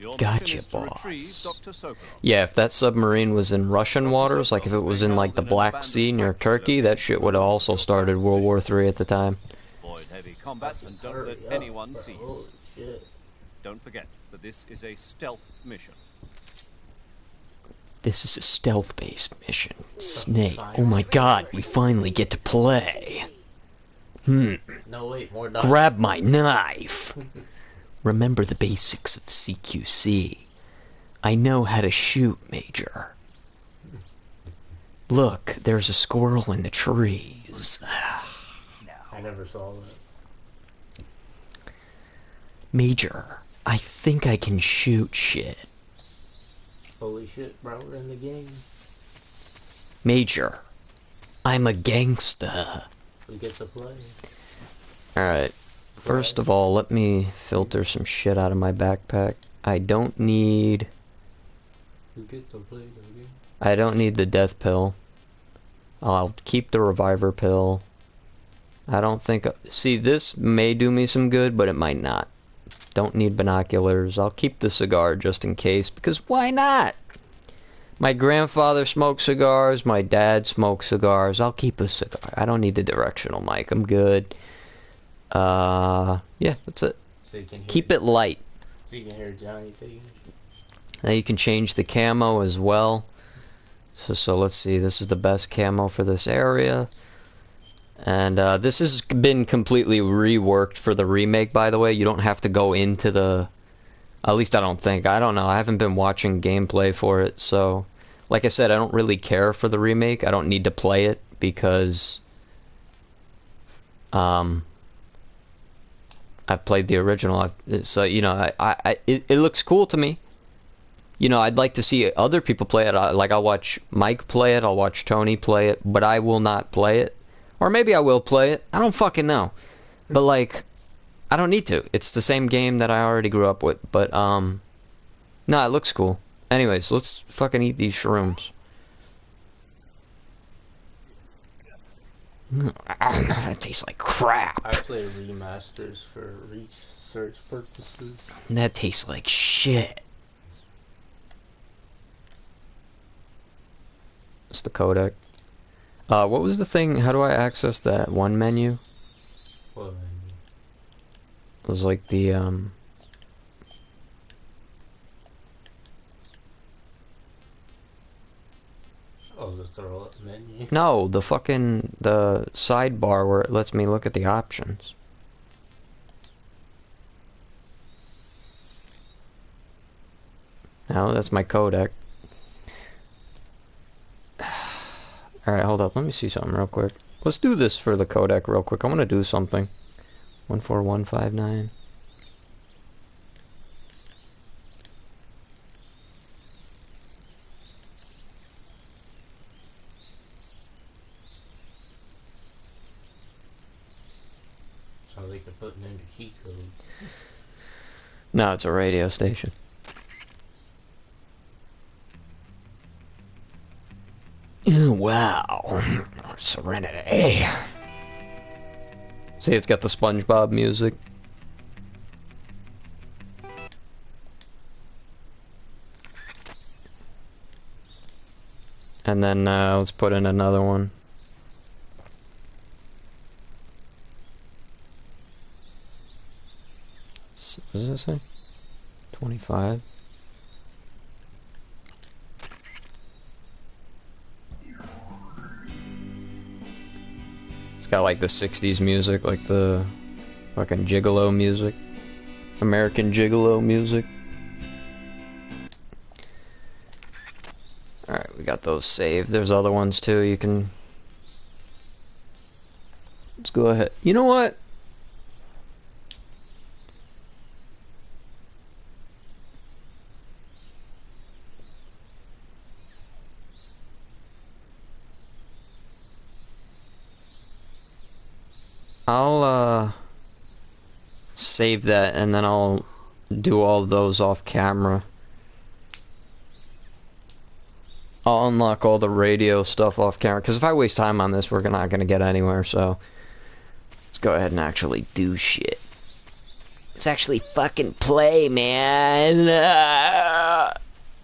Your Gotcha, mission is to boss. retrieve Dr. Sokolov. yeah, if that submarine was in Russian waters, like if it was in like the Black Sea near Turkey, that shit would have also started World War III at the time. Avoid heavy combat and don't let Hurry up. anyone see you. Holy shit. Don't forget that this is a stealth mission. This is a stealth-based mission. Snake. Oh my god, we finally get to play. No, wait, more dogs. Grab my knife. Remember the basics of CQC. I know how to shoot, Major. Look, there's a squirrel in the trees. I never saw that. Major, I think I can shoot shit. Holy shit, bro, we're in the game. Major, I'm a gangsta. We get to play. Alright, first of all, let me filter some shit out of my backpack. I don't need We get to play the game. I don't need the death pill. I'll keep the reviver pill. I don't think... See, this may do me some good, but it might not. Don't need binoculars. I'll keep the cigar just in case, because why not? My grandfather smoked cigars. My dad smoked cigars. I'll keep a cigar. I don't need the directional mic. I'm good. Yeah, that's it. So you can hear Keep it light. So you can hear Johnny taking Now you can change the camo as well. So let's see, this is the best camo for this area. And this has been completely reworked for the remake, by the way. You don't have to go into the... At least I don't think. I don't know. I haven't been watching gameplay for it, so... Like I said, I don't really care for the remake. I don't need to play it, because... I've played the original. So, you know, it looks cool to me. You know, I'd like to see other people play it. Like, I'll watch Mike play it, I'll watch Tony play it, but I will not play it. Or maybe I will play it. I don't fucking know. But, like, I don't need to. It's the same game that I already grew up with. But, no, it looks cool. Anyways, let's fucking eat these shrooms. That tastes like crap. I play remasters for research purposes. That tastes like shit. It's the codec. What was the thing? How do I access that one menu? Well, It was like the, oh, the throw up menu. No, the fucking, the sidebar where it lets me look at the options. No, that's my codec. Alright, hold up. Let me see something real quick. Let's do this for the codec real quick. I want to do something. 14159. like they're putting in a cheat code. No, it's a radio station. Oh, wow. Serenity. See, it's got the SpongeBob music. And then let's put in another one. What does that say? 25. It's got like the 60s music, like the fucking Gigolo music. American Gigolo music. Alright, we got those saved. There's other ones too, you can... Let's go ahead. You know what? I'll save that and then I'll do all those off camera. I'll unlock all the radio stuff off camera, because if I waste time on this, we're not gonna get anywhere, so let's go ahead and actually do shit. Let's actually fucking play, man.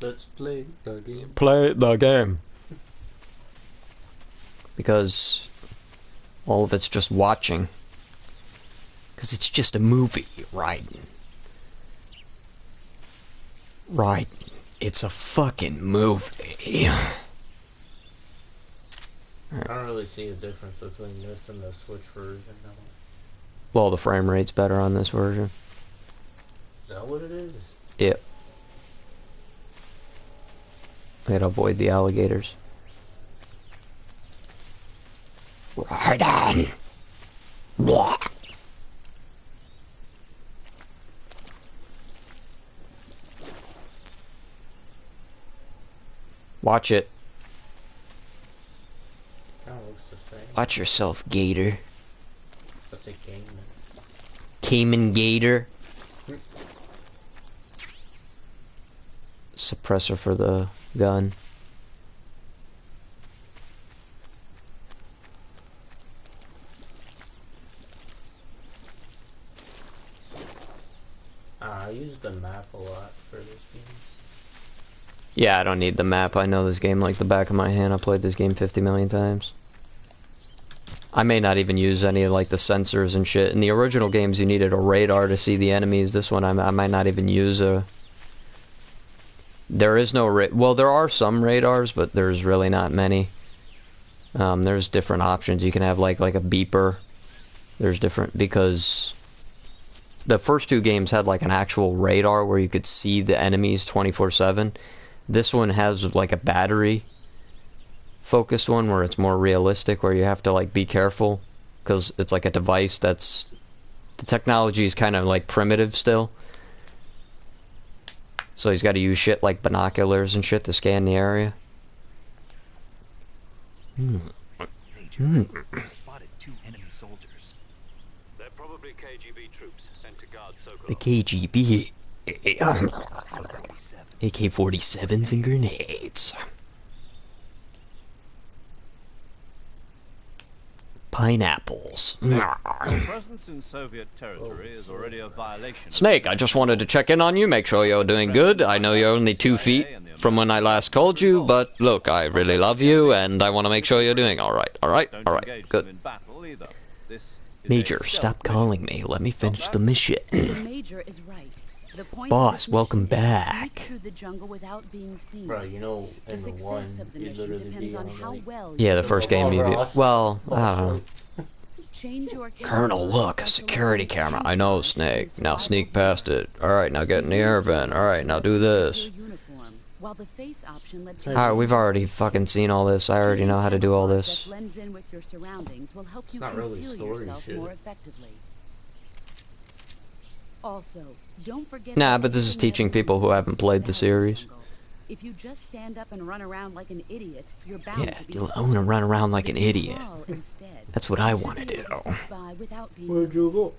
Let's play the game. Play the game. Because all of it's just watching. Because it's just a movie, right? Right. It's a fucking movie. I don't really see a difference between this and the Switch version. No. Well, the frame rate's better on this version. Is that what it is? Yep. I gotta avoid the alligators. Right on. Blah. Watch it. Kind of looks the same. Watch yourself, gator. What's a Cayman? Cayman gator. Suppressor for the gun. I use the map a lot for this game. Yeah, I don't need the map. I know this game like the back of my hand. I played this game 50 million times. I may not even use any of like the sensors and shit. In the original games, you needed a radar to see the enemies. This one, I might not even use a... There is no well, there are some radars, but there's really not many. There's different options. You can have like a beeper. There's different, because the first two games had like an actual radar where you could see the enemies 24/7. This one has like a battery focused one where it's more realistic, where you have to like be careful because it's like a device that's... The technology is kind of like primitive still. So he's got to use shit like binoculars and shit to scan the area. Major, we spotted 2 enemy soldiers. They're probably KGB troops sent to guard Sokolov. The KGB. AK-47s and grenades. Pineapples. Presence in Soviet territory is already a violation. Snake, I just wanted to check in on you, make sure you're doing good. I know you're only 2 feet from when I last called you, but look, I really love you, and I want to make sure you're doing alright. Alright? Alright, good. Major, stop calling me. Let me finish the mission. The Major is right. The point Boss, of this welcome mission is to back. sneak through the jungle without being seen. Bro, you know, The in the success one, of the you mission literally depends be on on how like... well Yeah, you the first game you beat. Well, I don't know. change your Colonel, look, a security camera. I know, Snake. Now sneak past it. Alright, now get in the air vent. Alright, now do this. Alright, we've already fucking seen all this. I already know how to do all this. It's not really story shit. Also, don't forget Nah, but this is teaching people who haven't played the series. If you just stand up and run around like an idiot, you're bound Yeah, to be I want to run around like an idiot. instead. That's what I want to do. Where'd you go?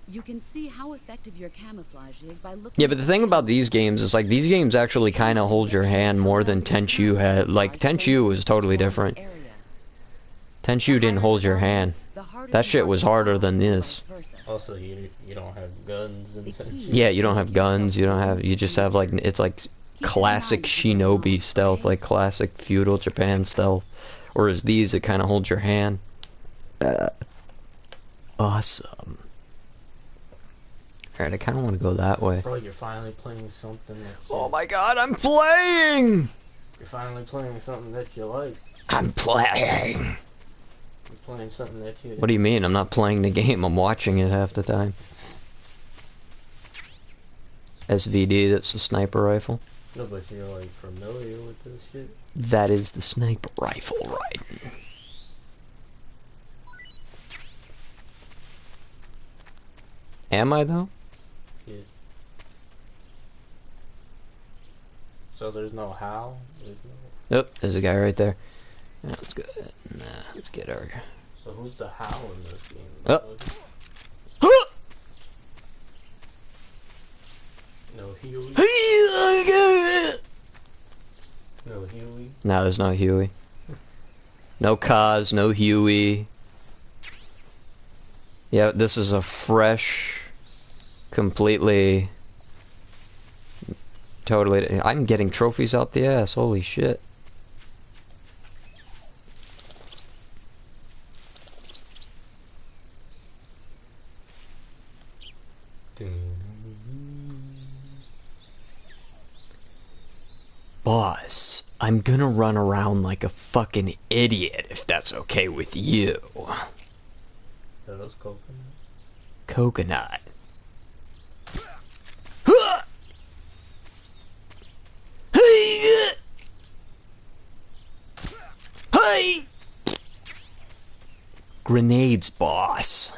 You can see how effective your camouflage is by looking. Yeah, but the thing about these games is like these games actually kind of hold your hand more than Tenchu had. Like Tenchu was totally different. Tenchu didn't hold your hand. That shit was harder than this. Also, you don't have guns and such. Yeah, you don't have guns. You just have like it's like classic shinobi stealth, like classic feudal Japan stealth. Whereas these, it kind of holds your hand. Awesome. Alright, I kind of want to go that way. Bro, you're finally playing something that Oh my god, I'm playing! You're finally playing something that you like. I'm playing! You're playing something that you... What do you mean? I'm not playing the game, I'm watching it half the time. SVD, that's a sniper rifle. No, but you're like familiar with this shit? That is the sniper rifle, right? Am I though? Yeah. So there's no how? Oh, there's a guy right there. Yeah, let's go. Let's get our. So who's the how in this game? Oh. No Huey? No Huey? No, there's no Huey. No Kaz, no Huey. Yeah, this is a fresh, completely, totally. I'm getting trophies out the ass. Holy shit. Boss, I'm gonna run around like a fucking idiot if that's okay with you. Yeah, that's coconut. Coconut. Hey! Grenades, boss.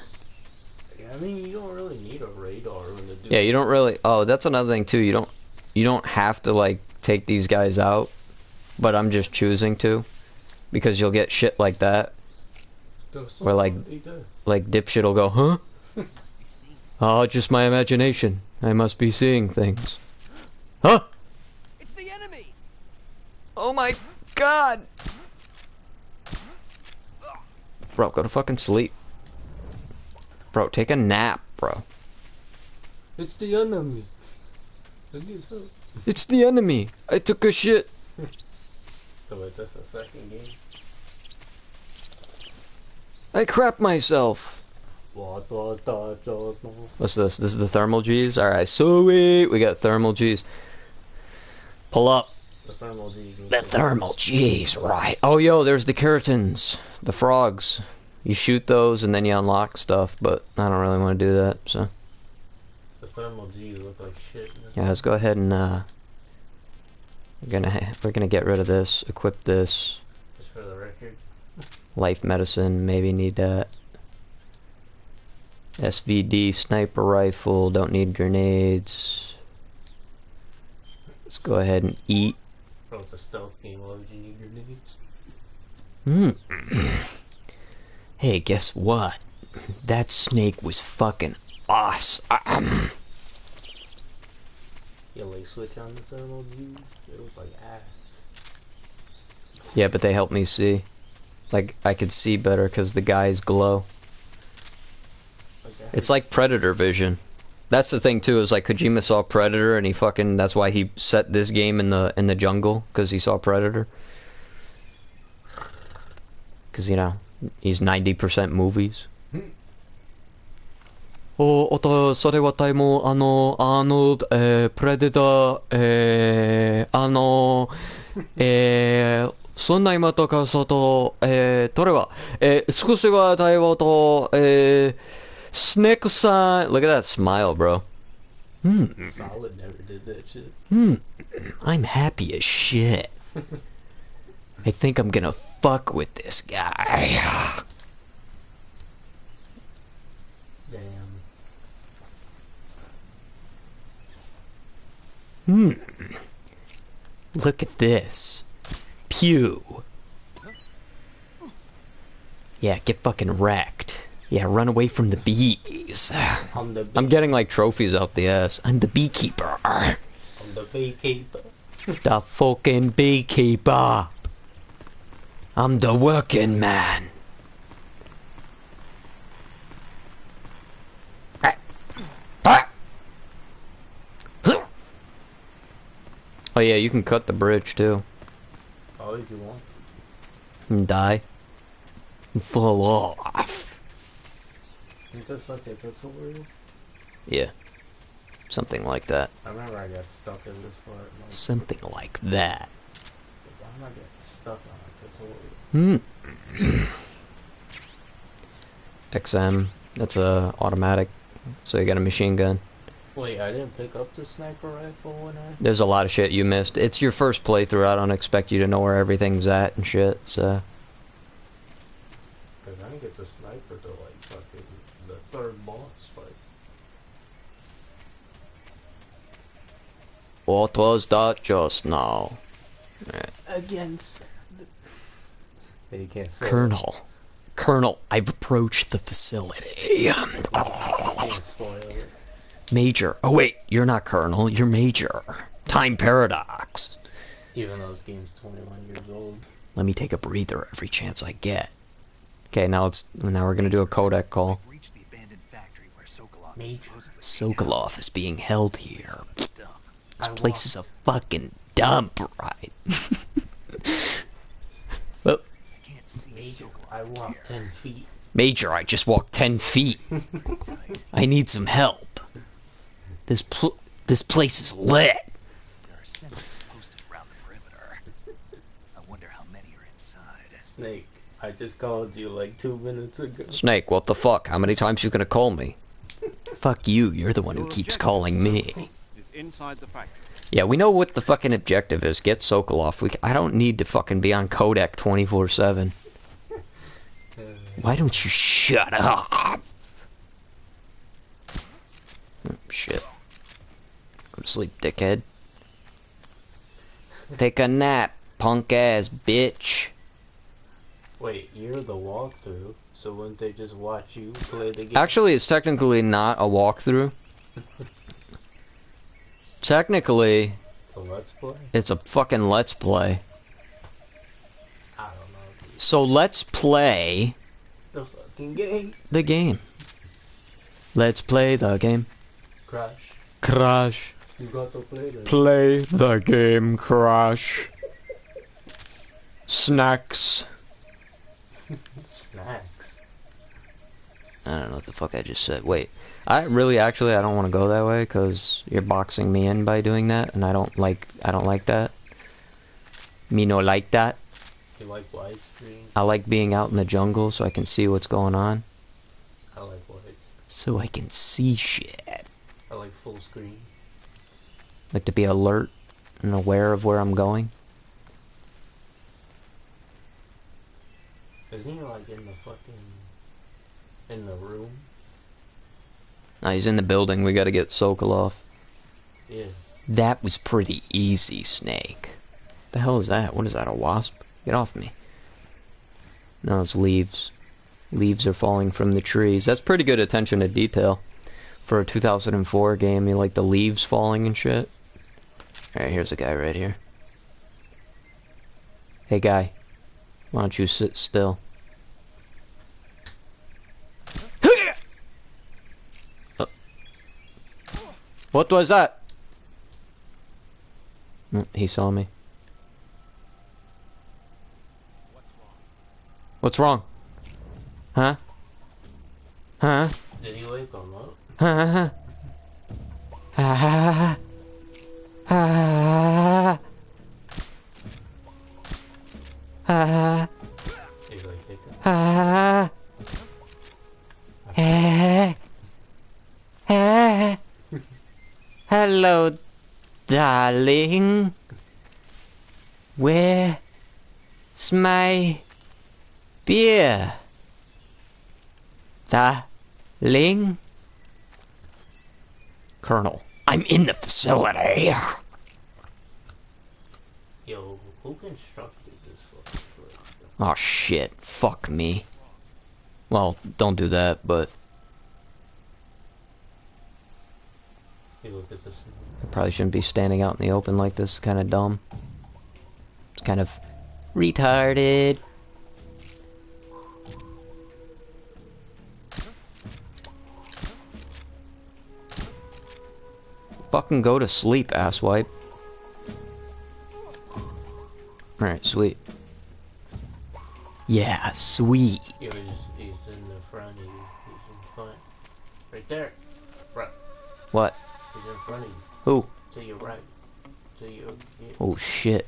Yeah, I mean, you don't really need a radar when the dude... Yeah, you don't really... Oh, that's another thing, too. You don't have to, like, take these guys out. But I'm just choosing to. Because you'll get shit like that. Where, like dipshit will go, huh? Oh, just my imagination. I must be seeing things. Huh? It's the enemy. Oh my god! Bro, go to fucking sleep. Bro, take a nap, bro. It's the enemy. It's the enemy. I took a shit. So wait, that's the second game? I crap myself. What's What's this? This is the thermal G's? Alright, sweet. We got thermal G's. Pull up. The thermal G's. The thermal G's, right. Oh, yo, there's the keratins. The frogs. You shoot those and then you unlock stuff, but I don't really want to do that, so. The thermal G's look like shit. Yeah, let's go ahead and, we're gonna get rid of this, equip this. Just for the record. Life medicine, maybe need that. SVD, sniper rifle, don't need grenades. Let's go ahead and eat. Bro, it's a stealth game, why would you need grenades? Hey, guess what? That snake was fucking awesome. You like switch on the thermal G's? They look like ass. Yeah, but they help me see. Like, I could see better because the guys glow. It's like Predator vision. That's the thing too, is like Kojima saw Predator and he fucking, that's why he set this game in the jungle, because he saw Predator. Because, you know, he's 90% movies. おと、それはたいも、プレデター、そんな今とか外、とれは、少しは対応と、Snake sign. Look at that smile, bro. Solid never did that shit. I'm happy as shit. I think I'm gonna fuck with this guy. Damn. Look at this. Pew. Yeah, get fucking wrecked. Yeah, run away from the bees. I'm the I'm getting like trophies out the ass. I'm the beekeeper. I'm the beekeeper. The fucking beekeeper. I'm the working man. Oh yeah, you can cut the bridge too. Oh, if you want. And die. And fall off. Isn't this like a tutorial? Yeah. Something like that. I remember I got stuck in this part. Like, Something like that. why am I getting stuck on a tutorial? XM. That's a automatic. So you got a machine gun. Wait, I didn't pick up the sniper rifle when I... There's a lot of shit you missed. It's your first playthrough. I don't expect you to know where everything's at and shit, so... Cause I didn't get the sniper till like fucking the third boss fight. What was that just now? Against... Hey, you can't say Colonel, I've approached the facility. You can't spoil it. Major. Oh wait, you're not Colonel, you're Major. Time paradox. Even though this game's 21 years old. Let me take a breather every chance I get. Okay, now we're gonna do a codec call. We've reached the abandoned factory where Sokolov is Major. supposedly Sokolov is being held here. This dumb. place is a fucking dump, right? Well, I can't see Major, Sokolov I from walked here. 10 feet. Major, I just walked 10 feet. I need some help. This place is lit. There are sentries posted around the perimeter. I wonder how many are inside. Snake, I just called you like 2 minutes ago. Snake, what the fuck? How many times you gonna call me? Fuck you, you're the one who keeps calling me. Is inside the factory. Yeah, we know what the fucking objective is. Get Sokolov. I don't need to fucking be on codec 24/7. Why don't you shut up? Oh, shit. Go to sleep, dickhead. Take a nap, punk ass bitch. Wait, you're the walkthrough, so wouldn't they just watch you play the game? Actually, it's technically not a walkthrough. Technically, So let's play? it's a fucking let's play. I don't know. So let's play The fucking game. the game. Let's play the game. Crash. Crash. You got to play the Play the game, Crash. Snacks. snacks. I don't know what the fuck I just said. Wait. I don't want to go that way because you're boxing me in by doing that, and I don't like that. Me no like that. You like widescreen? I like being out in the jungle so I can see what's going on. I like wide. So I can see shit. I like full screen. Like to be alert and aware of where I'm going. Isn't he like in the fucking... in the room? No, he's in the building. We gotta get Sokolov. Yeah. That was pretty easy, Snake. The hell is that? What is that, a wasp? Get off me. No, it's leaves. Leaves are falling from the trees. That's pretty good attention to detail. For a 2004 game, you like the leaves falling and shit. Alright, here's a guy right here. Hey guy, why don't you sit still? What was that? He saw me. What's wrong? Huh? Huh? Did he wake him up? Huh? Ah. Ah. Ah. He's like, take it. Ah. Ah. Ah. Hello, darling. Where's my beer? Darling? Colonel, I'm in the facility. Yo, who constructed this fucking place? Oh shit, fuck me. Well, don't do that, but Hey, look at this. I probably shouldn't be standing out in the open like this. It's kind of dumb. It's kind of retarded. Fucking go to sleep, asswipe. Alright, sweet. Yeah, sweet. Yo, he's in the front of you. He's in front. Right there. Right. What? He's in front of you. Who? To your right. To your... Yeah. Oh shit.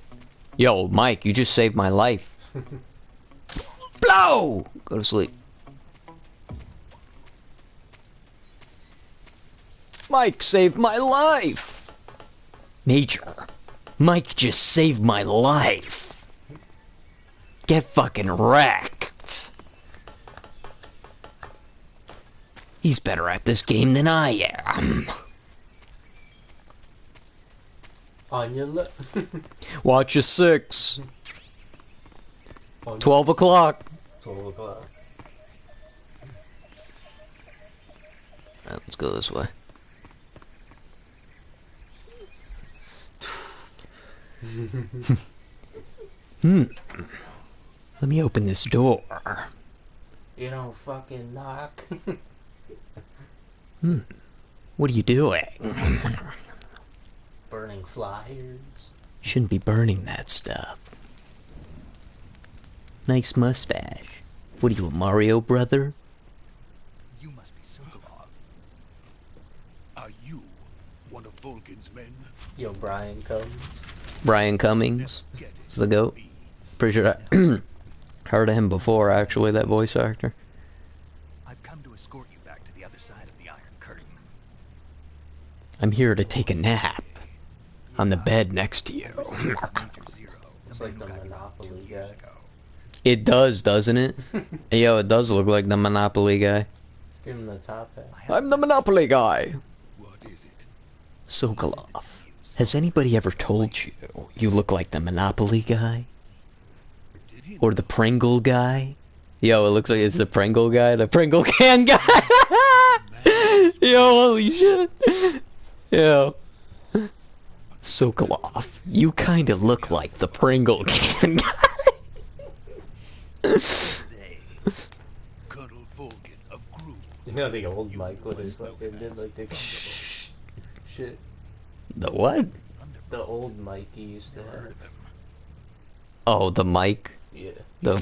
Yo, Mike, you just saved my life. Blow! Go to sleep. Mike saved my life! Nature. Mike just saved my life. Get fucking wrecked. He's better at this game than I am. On your left. Watch your 6. 12 o'clock. 12 o'clock. Alright, let's go this way. Let me open this door. You don't fucking knock. What are you doing? Burning flyers. Shouldn't be burning that stuff. Nice mustache. What are you, a Mario brother? You must be Sokolov. Are you one of Vulcan's men? Yo, Brian comes. Brian Cummings is the GOAT. Pretty sure I heard of him before, actually, that voice actor. I've come to escort you back to the other side of the Iron Curtain. I'm here to take a nap. On the bed next to you. It's like the Monopoly guy. It does, doesn't it? Yo, it does look like the Monopoly guy. Let's give him the top hat. I'm the Monopoly guy. What is it? Sokolov, has anybody ever told you you look like the Monopoly guy? Or the Pringle guy? Yo, it looks like it's the Pringle guy, the Pringle can guy. Yo, holy shit. Yo. Sokolov, you kinda look like the Pringle can guy. Colonel Vulcan of Group. You know the old Mike with his fucking did like the shit. The what? The old Mike he used to have. Oh, the mic? Yeah. The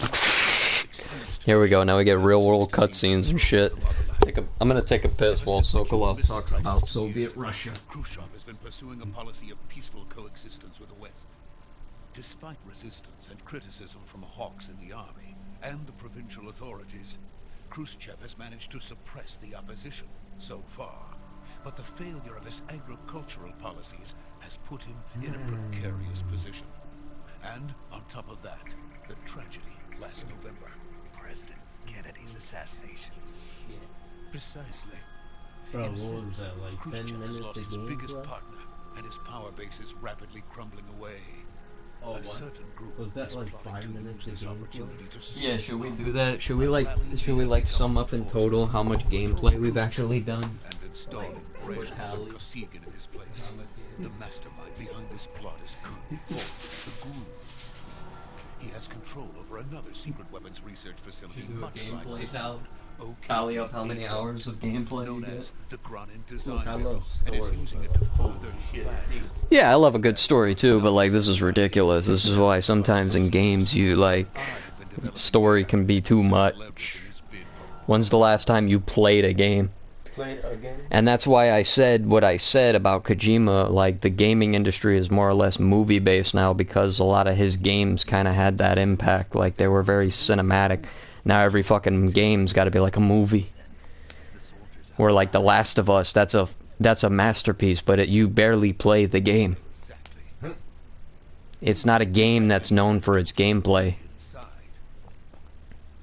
Here we go, now we get real world cutscenes and shit. I'm gonna take a piss while Sokolov talks about Soviet Russia. Khrushchev has been pursuing a policy of peaceful coexistence with the West. Despite resistance and criticism from hawks in the army and the provincial authorities, Khrushchev has managed to suppress the opposition so far. But the failure of his agricultural policies has put him in a precarious position. And on top of that, the tragedy last November. President Kennedy's assassination. Precisely. Bro, In a what was sense, that, like 10 Khrushchev minutes has lost of his biggest gameplay? partner, and his power base is rapidly crumbling away. Oh, A what? certain group Was that is like plotting 5 to minutes use of this gameplay? opportunity to Yeah, should we do that? Should we like sum up in total how much gameplay we've actually done? and installing Like, Brezhnev tally. and Kosygin in his place. The mastermind behind this plot is Colonel Volk, the Groove. He has control over another secret weapons research facility much like this. Tally up how many hours of gameplay known you get. as the Granin Design Look, I Bureau, love and is stories, using bro. it to further his plans. Yeah, I love a good story too, but like this is ridiculous. This is why sometimes in games you like story can be too much. When's the last time you played a game? Play it again. And that's why I said what I said about Kojima, like the gaming industry is more or less movie based now because a lot of his games kind of had that impact, like they were very cinematic. Now every fucking game's got to be like a movie. Or like The Last of Us, that's a masterpiece, but you barely play the game. It's not a game that's known for its gameplay.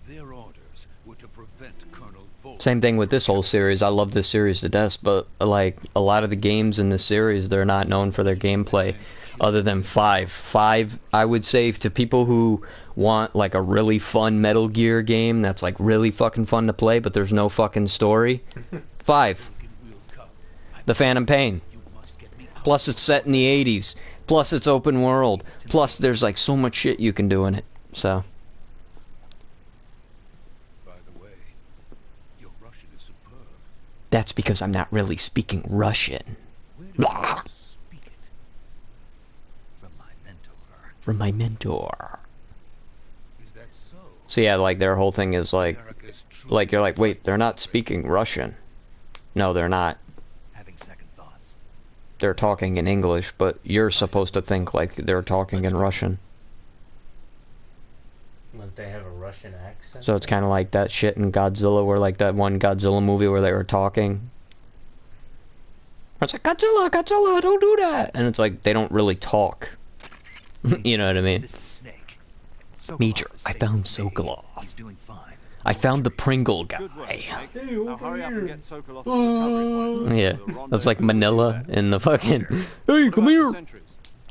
Their orders were to prevent Colonel Volk. Same thing with this whole series. I love this series to death, but like a lot of the games in this series, they're not known for their gameplay. other than 5. 5, I would say, to people who want like a really fun Metal Gear game that's like really fucking fun to play, but there's no fucking story. 5. The Phantom Pain. Plus it's set in the 80s. Plus it's open world. Plus there's like so much shit you can do in it. So. By the way, your Russian is superb. That's because I'm not really speaking Russian. Blah. Speak it. From my mentor. From my mentor. Is that so? So yeah, like their whole thing is like you're like, wait, they're not speaking Russian. No, they're not. Having second thoughts. They're talking in English, but you're supposed to think like they're talking in Russian. Like they have a Russian accent? So it's kind of like that shit in Godzilla, where like that one Godzilla movie where they were talking. It's like, Godzilla, Godzilla, don't do that! And it's like, they don't really talk. You know what I mean? This is Snake. Major, Sokolov is I safe found with me. Sokolov. He's doing fine. I found the Pringle guy. Good work, Snake. Now hurry up and get Sokolov to the recovery point. Yeah, We'll that's like rendezvous Manila there. in the fucking... Hey, What come about here! the sentries?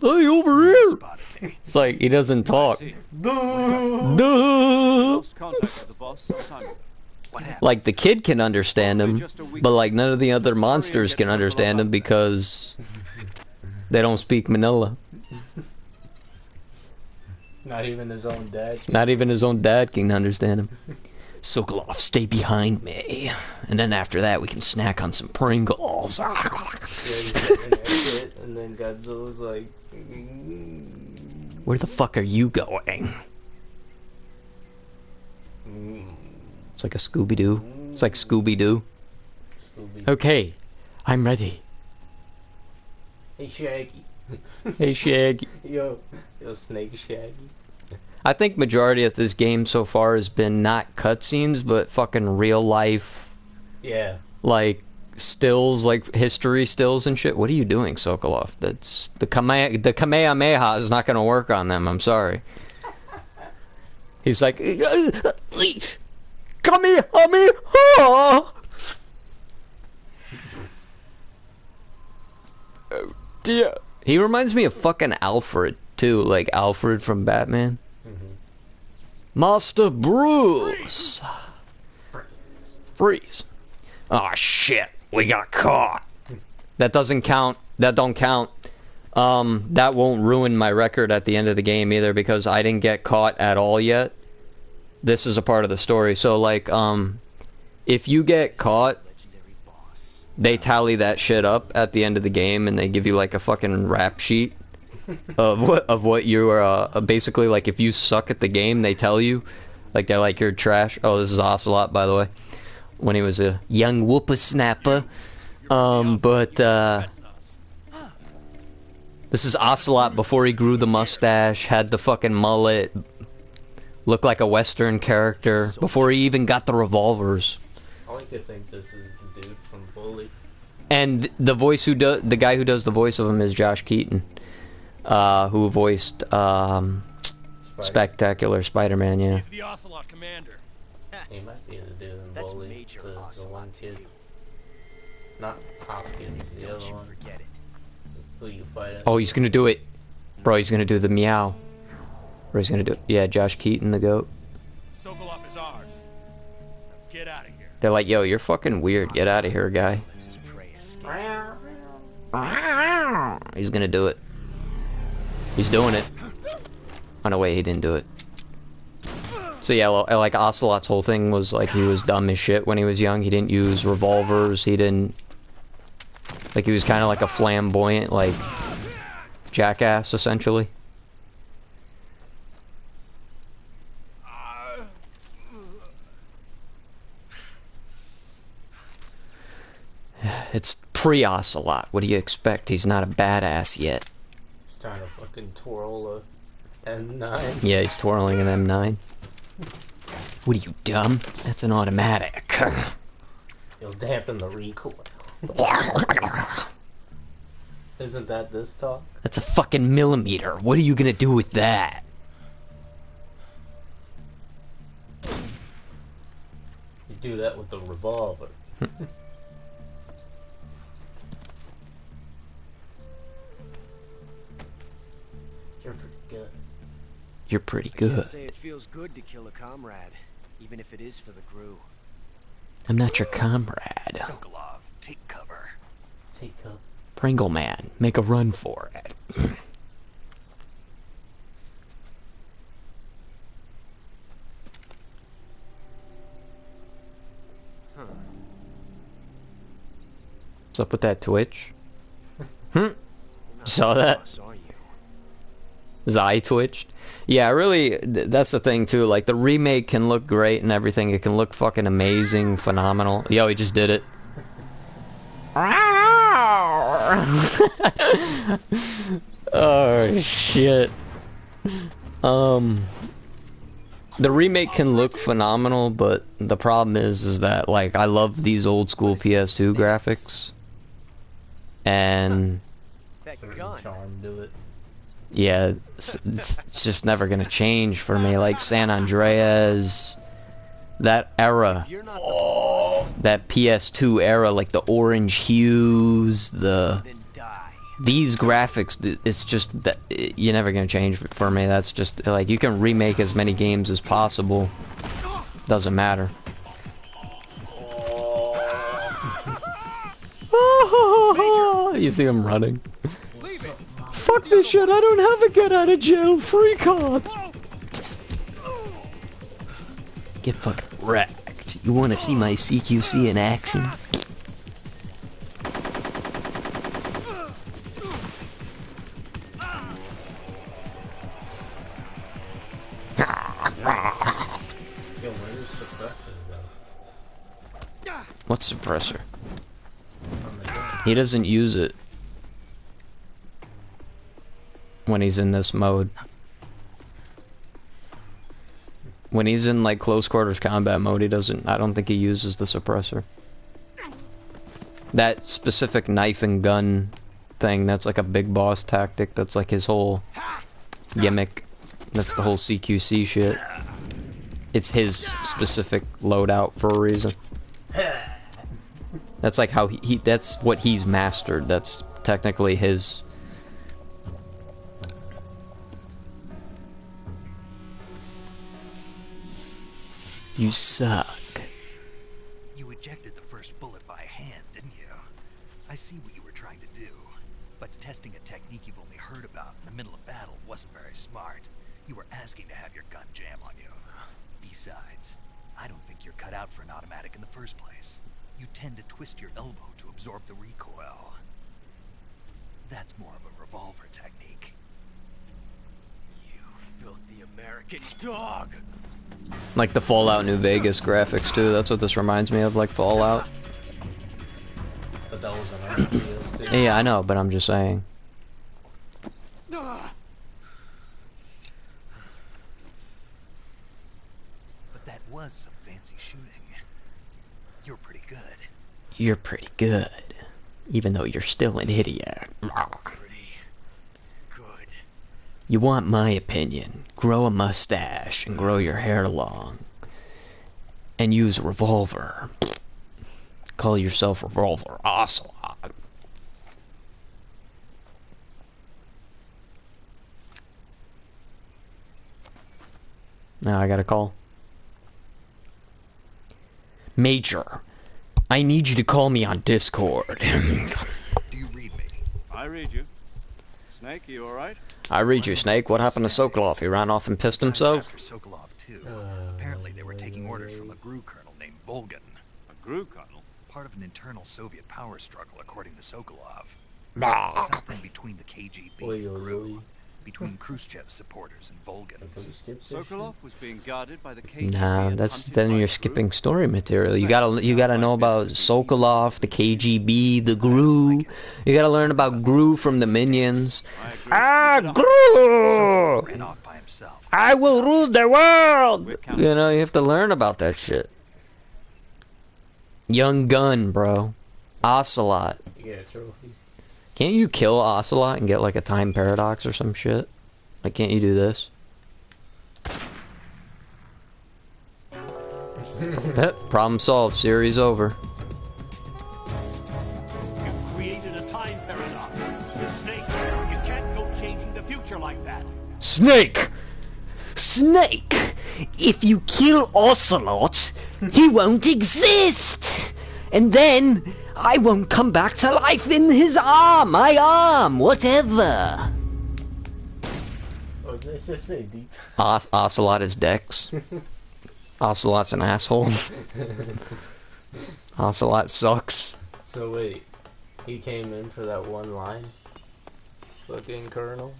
Hey, over here! Spotted me. It's like, he doesn't talk. See, Duh! lost contact with the boss some time ago. What happened? Like, the kid can understand him, but like, none of the other monsters can understand him because they don't speak Manila. Not even his own dad. Not even his own dad can understand him. Sokolov, stay behind me. And then after that, we can snack on some Pringles. Yeah, he's sitting there, shit, and then Godzilla's like... Where the fuck are you going? It's like a Scooby-Doo. It's like Scooby-Doo. Scooby. Okay, I'm ready. Hey, Shaggy. Hey, Shaggy. Yo, Snake Shaggy. I think majority of this game so far has been not cutscenes, but fucking real life, Yeah. like, stills, like history stills and shit. What are you doing, Sokolov? That's the Kamehameha is not gonna work on them, I'm sorry. He's like, Kamehameha! Oh dear. He reminds me of fucking Alfred too, like Alfred from Batman. Master Bruce. Freeze. Oh shit, we got caught. That doesn't count. That don't count. That won't ruin my record at the end of the game either, because I didn't get caught at all yet. This is a part of the story. So like, if you get caught, they tally that shit up at the end of the game, and they give you like a fucking rap sheet of what you are. Basically, like if you suck at the game, they tell you, like they're like, you're trash. Oh, this is Ocelot, by the way, when he was a young whippersnapper. This is Ocelot before he grew the mustache, had the fucking mullet, looked like a Western character, before he even got the revolvers. I like to think this is the dude from Bully. And the guy who does the voice of him is Josh Keaton, who voiced Spectacular Spider-Man. Yeah. He's the Ocelot commander. He might be the dude in That's Bully. major The one Ocelot to kid. you. Not Hopkins, the Don't other you one. forget it. Who you fight at. Oh, he's gonna do it, bro. He's gonna do the meow. Or he's gonna do it. Yeah, Josh Keaton, the goat. Sokolov is ours. Now get out of here. They're like, yo, you're fucking weird. Get out of here, guy. Lets his prey escape. He's gonna do it. He's doing it. Oh no, wait, he didn't do it. So yeah, well, like Ocelot's whole thing was like he was dumb as shit when he was young. He didn't use revolvers. He didn't. Like he was kind of like a flamboyant, like jackass, essentially. It's pre-Ocelot. What do you expect? He's not a badass yet. He's trying to fucking twirl a M9. Yeah, he's twirling an M9. What are you, dumb? That's an automatic. He'll dampen the recoil. Isn't that this talk? That's a fucking millimeter. What are you gonna do with that? You do that with the revolver. You're pretty good. You're pretty I can't good. say it feels good to kill a comrade, even if it is for the crew. I'm not your comrade. Sokolov, take cover. Take up. Pringle Man, make a run for it. What's up with that Twitch? Saw that? His eye twitched. Yeah, really, that's the thing too. Like, the remake can look great and everything. It can look fucking amazing, phenomenal. Yo, he just did it. Oh, shit. The remake can look phenomenal, but the problem is that, like, I love these old school PS2 graphics. And... Charm, do it. yeah, it's just never gonna change for me. Like San Andreas, that era, that PS2 era, like the orange hues, these graphics, it's just that you're never gonna change for me. That's just like, you can remake as many games as possible, doesn't matter. You see him running. Fuck this shit, I don't have a get out of jail free card. Get fucking wrecked. You wanna see my CQC in action? Yo, where's suppressor though? What's suppressor? He doesn't use it when he's in this mode. When he's in like close quarters combat mode, he doesn't, I don't think he uses the suppressor. That specific knife and gun thing, that's like a big boss tactic, that's like his whole gimmick. That's the whole CQC shit. It's his specific loadout for a reason. That's like how he that's what he's mastered. That's technically his. You suck. You ejected the first bullet by hand, didn't you? I see what you were trying to do. But testing a technique you've only heard about in the middle of battle wasn't very smart. You were asking to have your gun jam on you. Besides, I don't think you're cut out for an automatic in the first place. You tend to twist your elbow to absorb the recoil. That's more of a revolver technique. You filthy American dog! Like the Fallout New Vegas graphics too. That's what this reminds me of, like Fallout. But that was an RPG too. Yeah, I know, but I'm just saying. But that was some fancy shooting. You're pretty good. You're pretty good, even though you're still an idiot. Pretty good. You want my opinion? Grow a mustache and grow your hair long. And use a revolver. Call yourself Revolver Ocelot. Now I got a call. Major, I need you to call me on Discord. Do you read me? I read you. Snake, you alright? I read you, Snake. What happened to Sokolov? He ran off and pissed himself? After Sokolov too. Apparently they were taking orders from a GRU colonel named Volgan. A GRU colonel? Part of an internal Soviet power struggle, according to Sokolov. Bah. Something between the KGB and GRU. Between Khrushchev's supporters and Volgan's. Sokolov was being guarded by the KGB. Nah, that's then you're skipping story material. You gotta know about Sokolov, the KGB, the GRU. You gotta learn about GRU from the Minions. Ah, GRU! Ran off by himself. I will rule the world! You know, you have to learn about that shit. Young Gun, bro. Ocelot. You get a trophy. Can't you kill Ocelot and get like a time paradox or some shit? Like, can't you do this? Yep, problem solved. Series over. You created a time paradox. Snake, you can't go changing the future. creature like that? Snake! Snake! If you kill Ocelot, he won't exist! And then, I won't come back to life in his arm, my arm, whatever. Oh, they should say deep. Ocelot is Dex. Ocelot's an asshole. Ocelot sucks. So wait, he came in for that one line? Fucking Colonel?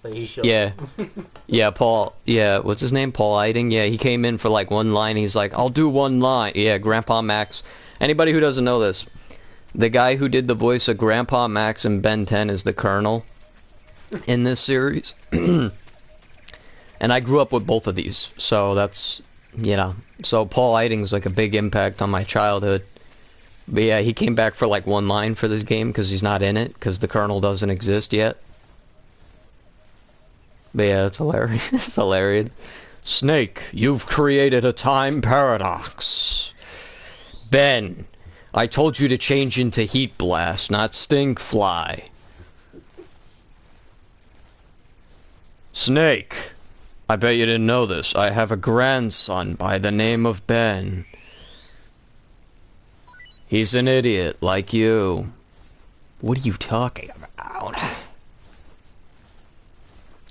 Like he showed Yeah. up. Yeah, Paul. Yeah, what's his name? Paul Eiding. Yeah, he came in for like one line. He's like, I'll do one line. Yeah, Grandpa Max. Anybody who doesn't know this, the guy who did the voice of Grandpa Max in Ben 10 is the Colonel in this series. And I grew up with both of these, so that's, you know. So Paul Eiding's like a big impact on my childhood. But yeah, he came back for like one line for this game because he's not in it, because the Colonel doesn't exist yet. But yeah, it's hilarious. It's hilarious. Snake, you've created a time paradox. Ben, I told you to change into Heat Blast, not Stinkfly. Snake, I bet you didn't know this. I have a grandson by the name of Ben. He's an idiot, like you. What are you talking about?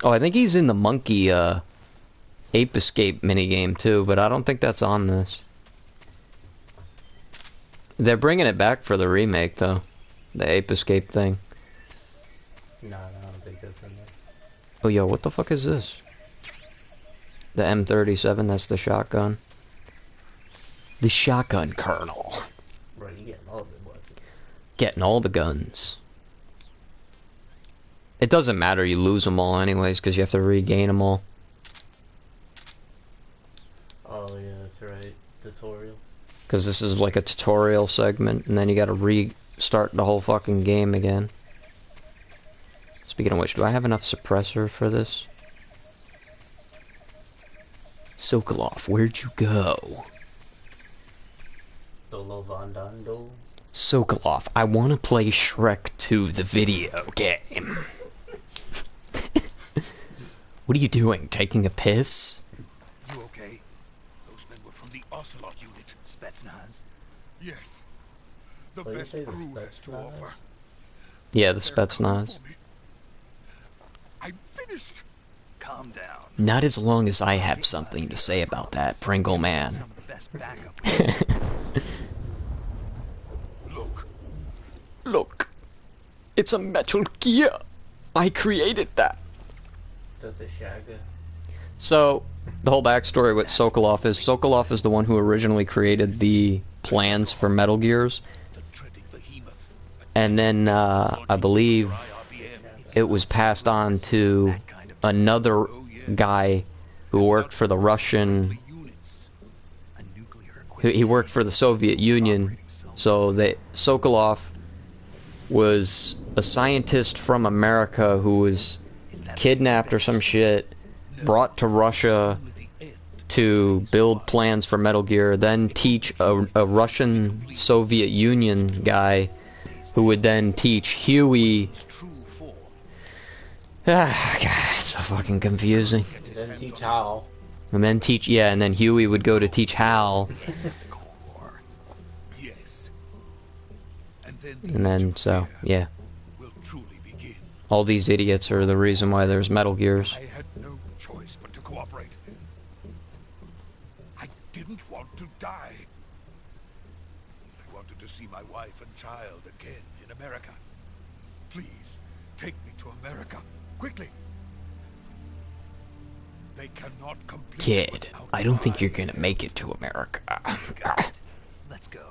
Oh, I think he's in the monkey, Ape Escape minigame, too, but I don't think that's on this. They're bringing it back for the remake, though. The Ape Escape thing. No, I don't think that's in there. Oh, yo, what the fuck is this? The M37, that's the shotgun. The shotgun Colonel. Bro, you getting all of it, boy. Getting all the guns. It doesn't matter, you lose them all anyways, because you have to regain them all. Oh, yeah, that's right. Tutorial. Because this is like a tutorial segment, and then you gotta restart the whole fucking game again. Speaking of which, do I have enough suppressor for this? Sokolov, where'd you go? Dolo Vandando. Sokolov, I want to play Shrek 2, the video game. What are you doing? Taking a piss? You okay? Those men were from the Ocelot unit. Spetsnaz? Yes. The What did you best say, the crew has to Spetsnaz? offer. Yeah, the They're coming Spetsnaz. for me. I'm finished. Calm down. Not as long as I have something to say about that, Pringle man. Some of the best backup. Look. Look, it's a Metal Gear. I created that. That's the Shaga. So, the whole backstory with Sokolov is the one who originally created the plans for Metal Gears. And then, I believe it was passed on to another guy who worked for the Russian... He worked for the Soviet Union. So, Sokolov was a scientist from America who was kidnapped or some shit, brought to Russia to build plans for Metal Gear, then teach a Russian Soviet Union guy who would then teach Huey. Ah, God, it's so fucking confusing. Then teach how. And then teach, yeah, and then Huey would go to teach Hal. And then, so, yeah. All these idiots are the reason why there's Metal Gears. I had no choice but to cooperate. I didn't want to die. I wanted to see my wife and child again in America. Please, take me to America, quickly. They cannot complete. Kid, I don't think you're gonna make it to America. Let's go.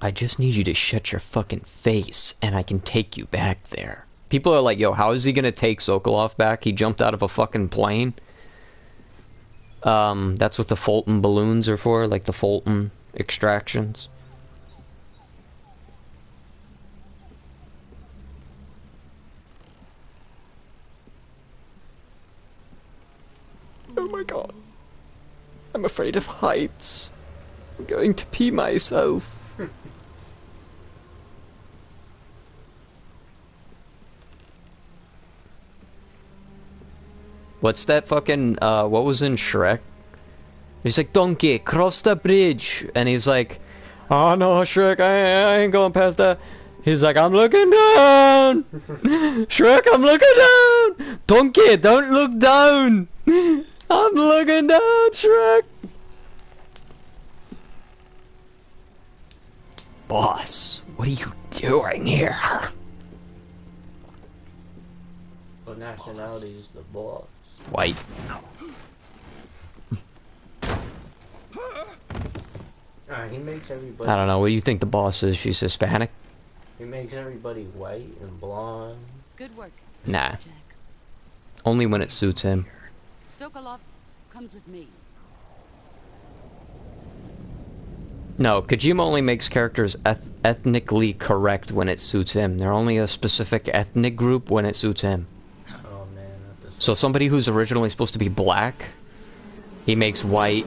I just need you to shut your fucking face, and I can take you back there. People are like, yo, how is he gonna take Sokolov back? He jumped out of a fucking plane. That's what the Fulton balloons are for, like the Fulton extractions. Oh my god. I'm afraid of heights. I'm going to pee myself. What's that fucking, what was in Shrek? He's like, donkey, cross the bridge. And he's like, oh no, Shrek, I ain't going past that. He's like, I'm looking down. Shrek, I'm looking down. Donkey, don't look down. I'm looking down, Shrek. Boss, what are you doing here? What nationality is the boss? White. He makes everybody. I don't know. What do you think the boss is? She's Hispanic? He makes everybody white and blonde. Good work. Nah. Only when it suits him. Sokolov comes with me. No, Kojima only makes characters ethnically correct when it suits him. They're only a specific ethnic group when it suits him. Oh man. So somebody who's originally supposed to be black, he makes white.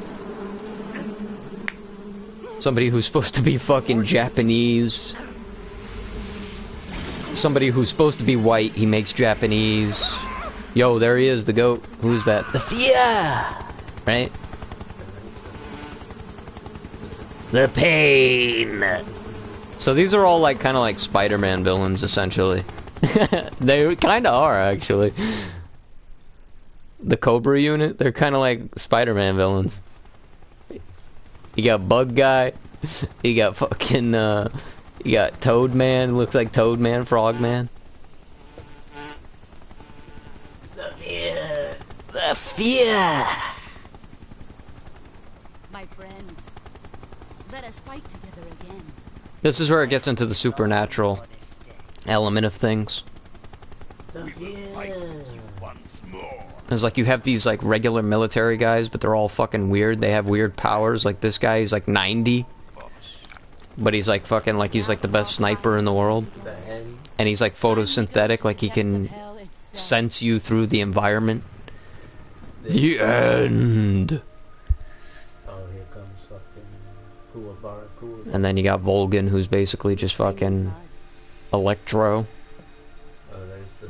Somebody who's supposed to be fucking Japanese. Somebody who's supposed to be white, he makes Japanese. Yo, there he is, the goat. Who's that? The Thea! Right? The pain! So these are all like kind of like Spider-Man villains, essentially. They kind of are, actually. The Cobra unit, they're kind of like Spider-Man villains. You got Bug Guy. You got fucking, you got Toad Man. Looks like Toad Man, Frog Man. The fear. The fear. My friends, let us fight together again. This is where it gets into the supernatural element of things. The fear. It's like you have these like regular military guys, but they're all fucking weird. They have weird powers. Like this guy, he's like 90. But he's like fucking like he's like the best sniper in the world. And he's like photosynthetic, like he can sense you through the environment. The end. Oh, here comes fucking Kuwabara. And then you got Volgan, who's basically just fucking Electro.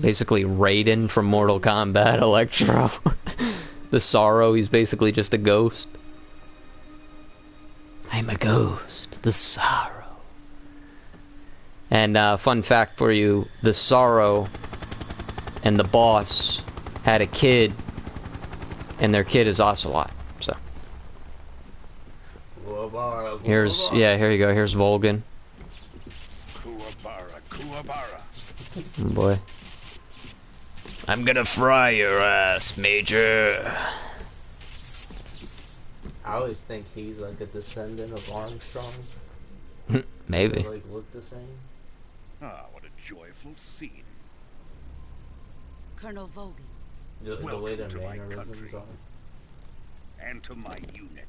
Basically Raiden from Mortal Kombat, Electro. The Sorrow, he's basically just a ghost. I'm a ghost, the Sorrow. And fun fact for you, the Sorrow and the boss had a kid, and their kid is Ocelot. So here's, yeah, here you go, here's Volgan. Oh boy. I'm gonna fry your ass, Major. I always think he's like a descendant of Armstrong. Maybe. They like look the same. Ah, what a joyful scene. Colonel Volgan. The way their mannerisms are. And to my unit.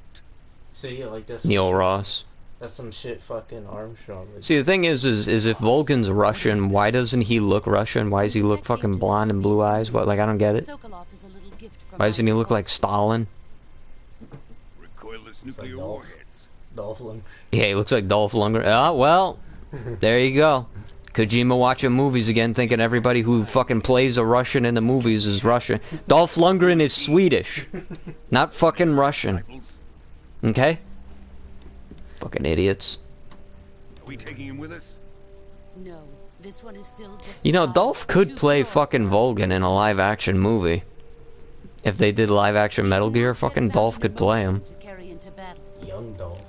See, like this. Neil Ross. That's some shit fucking Armstrong. See, the thing is if Volgan's Russian, why doesn't he look Russian? Why does he look fucking blonde and blue eyes? What, like, I don't get it. Why doesn't he look like Stalin? Recoilless nuclear warheads. Dolph Lundgren. Yeah, he looks like Dolph Lundgren. Ah, well, there you go. Kojima watching movies again, thinking everybody who fucking plays a Russian in the movies is Russian. Dolph Lundgren is Swedish, not fucking Russian. Okay? Fucking idiots. Are we taking him with us? No, this one is still just. You know, Dolph could play fucking Volgan in a live-action movie. If they did live-action Metal Gear, fucking Dolph could play him. Young Dolph.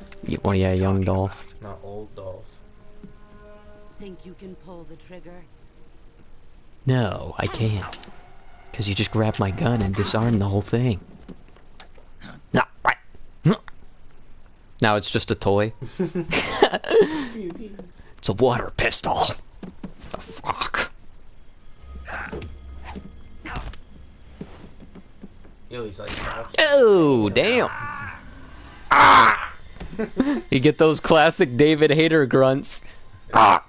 Well, yeah, young Dolph. Not old Dolph. Think you can pull the trigger? No, I can't. Because you just grabbed my gun and disarmed the whole thing. No, right. Now it's just a toy. It's a water pistol. The fuck? Yo, he's like. Oh, damn. Ah! You get those classic David Hayter grunts. Ah!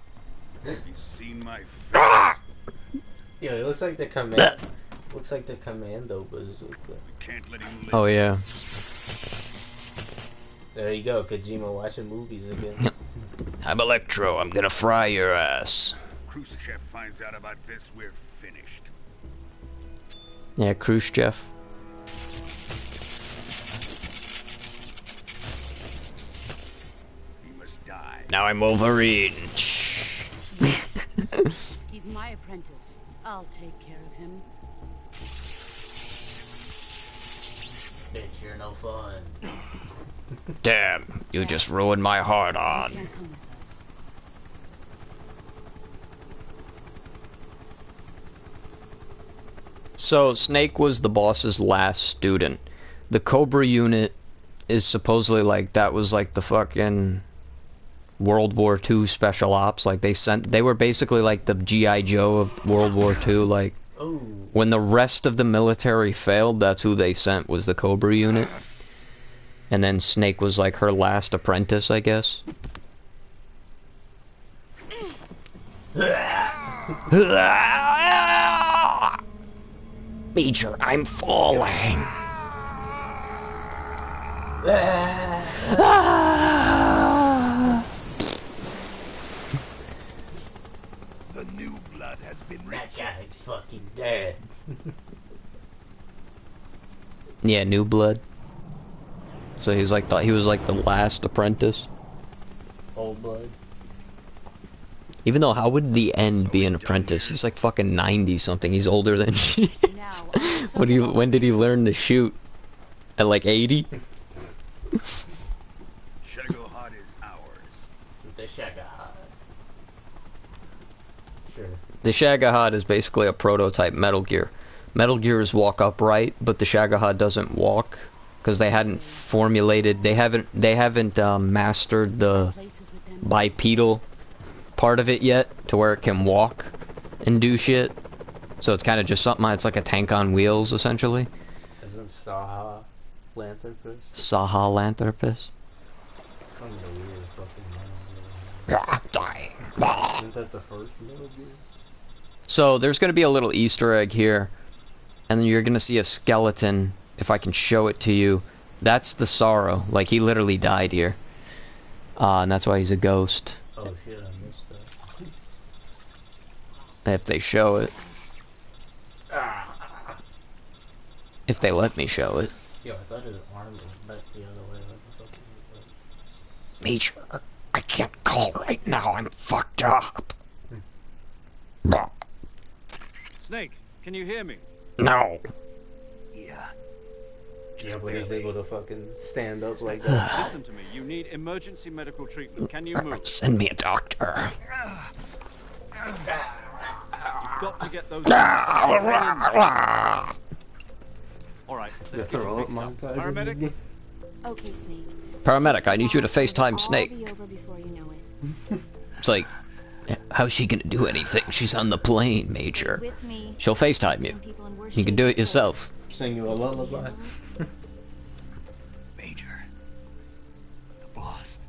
Have you seen my face? Yo, it looks like the command. Looks like the commando bazooka. Can't let him live. Oh yeah. There you go, Kojima watching movies again. I'm Electro. I'm gonna fry your ass. If Khrushchev finds out about this, we're finished. Yeah, Khrushchev. He must die. Now I'm Wolverine. He's my apprentice. I'll take care of him. Bitch, you're no fun. Damn, you just ruined my hard on. You can't come with us. So, Snake was the boss's last student. The Cobra unit is supposedly like, that was like the fucking World War II special ops. Like, they were basically like the G.I. Joe of World War II. Like, Ooh. when the rest of the military failed, that's who they sent, was the Cobra unit. And then Snake was like her last apprentice, I guess. Major, I'm falling. The new blood has been That rejected. guy's fucking dead. Yeah, New Blood. So he was like the last apprentice. Old blood. Even though, how would the end be an apprentice? He's like fucking 90 something. He's older than she is. When did he learn to shoot? At like 80? Shagohod is ours. The Shagahad. Sure. The Shagahad is basically a prototype Metal Gear. Metal Gears walk upright, but the Shagahad doesn't walk because they hadn't formulated. They haven't mastered the bipedal part of it yet to where it can walk and do shit. So it's kind of just something. It's like a tank on wheels, essentially. Isn't Saha Lanthropus? Saha Lanthropus. Some of the weird fucking Metal Gear. Isn't that the first Metal Gear? So there's going to be a little Easter egg here, and then you're going to see a skeleton. If I can show it to you, that's the Sorrow. Like, he literally died here, and that's why he's a ghost. Oh shit, I missed that. If they show it. If they let me show it. Yo, I thought his arm was bent the other way. Like the fucking, Major, I can't call right now. I'm fucked up. Snake, can you hear me? No. Yeah. yeah, but he's able to fucking stand up like that. Listen to me. You need emergency medical treatment. Can you move? Send me a doctor. You've got to get those. All right, let's get you fixed up. Paramedic. Okay, Snake. Paramedic, I need you to FaceTime Snake. It'll all be over before you know it. It's like, how's she gonna do anything? She's on the plane, Major. With me, She'll FaceTime you. some people in worse You can shape do it than yourself. Sing you a lullaby. Major. The boss.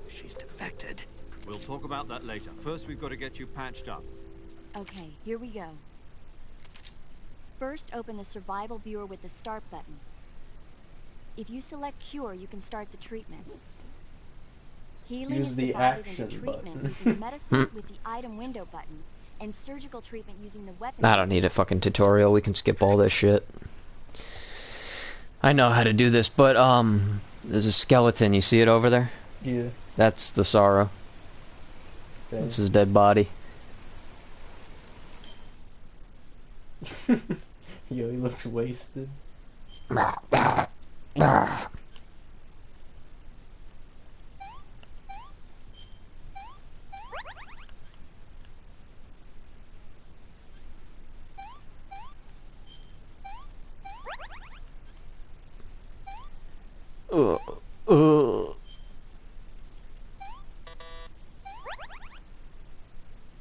She's defected. We'll talk about that later. First, we've got to get you patched up. Okay, here we go. First, open the survival viewer with the start button. If you select cure, you can start the treatment. Healing Use is the divided action into treatment button. using medicine with the item window button, and surgical treatment using the weapon. I don't need a fucking tutorial. We can skip all this shit. I know how to do this, but there's a skeleton. You see it over there? Yeah. That's the Sorrow. Okay. That's his dead body. Yo, he looks wasted.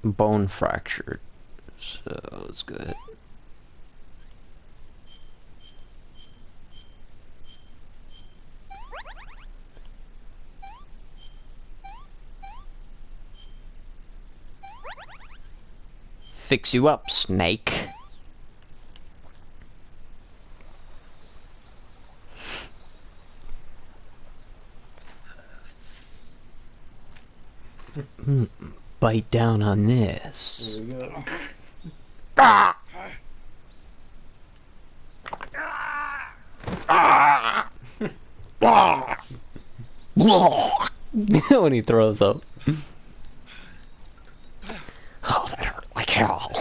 Bone fractured. So it's good. Fix you up, Snake. Bite down on this. There we go. When he throws up. Oh, that hurt like hell.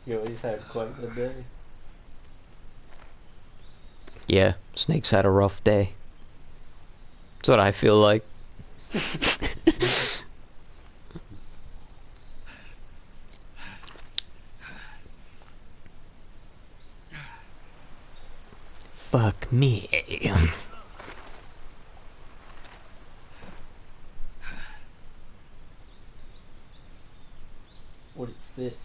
You always had quite a day. Yeah, Snake's had a rough day. That's what I feel like. Fuck me. What it sticks.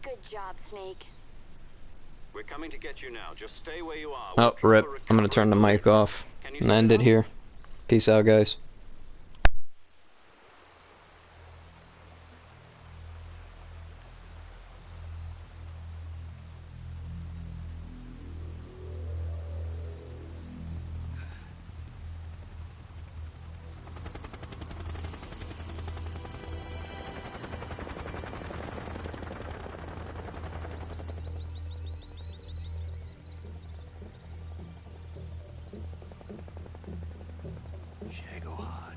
Good job, Snake. We're coming to get you now. Just stay where you are. Oh, rip. I'm gonna turn the mic off and end it here. Peace out, guys. Shagohod.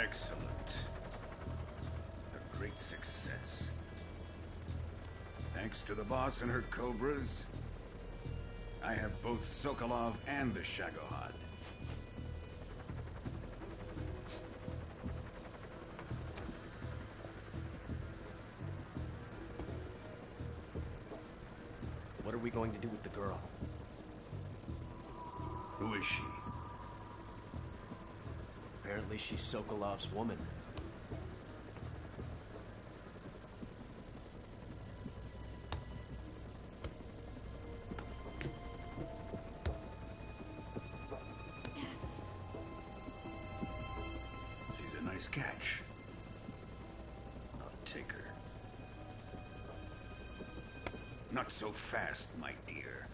Excellent. A great success. Thanks to the boss and her cobras, I have both Sokolov and the Shagohod. What are we going to do with the girl? Who is she? Apparently she's Sokolov's woman. She's a nice catch. I'll take her. Not so fast, my dear.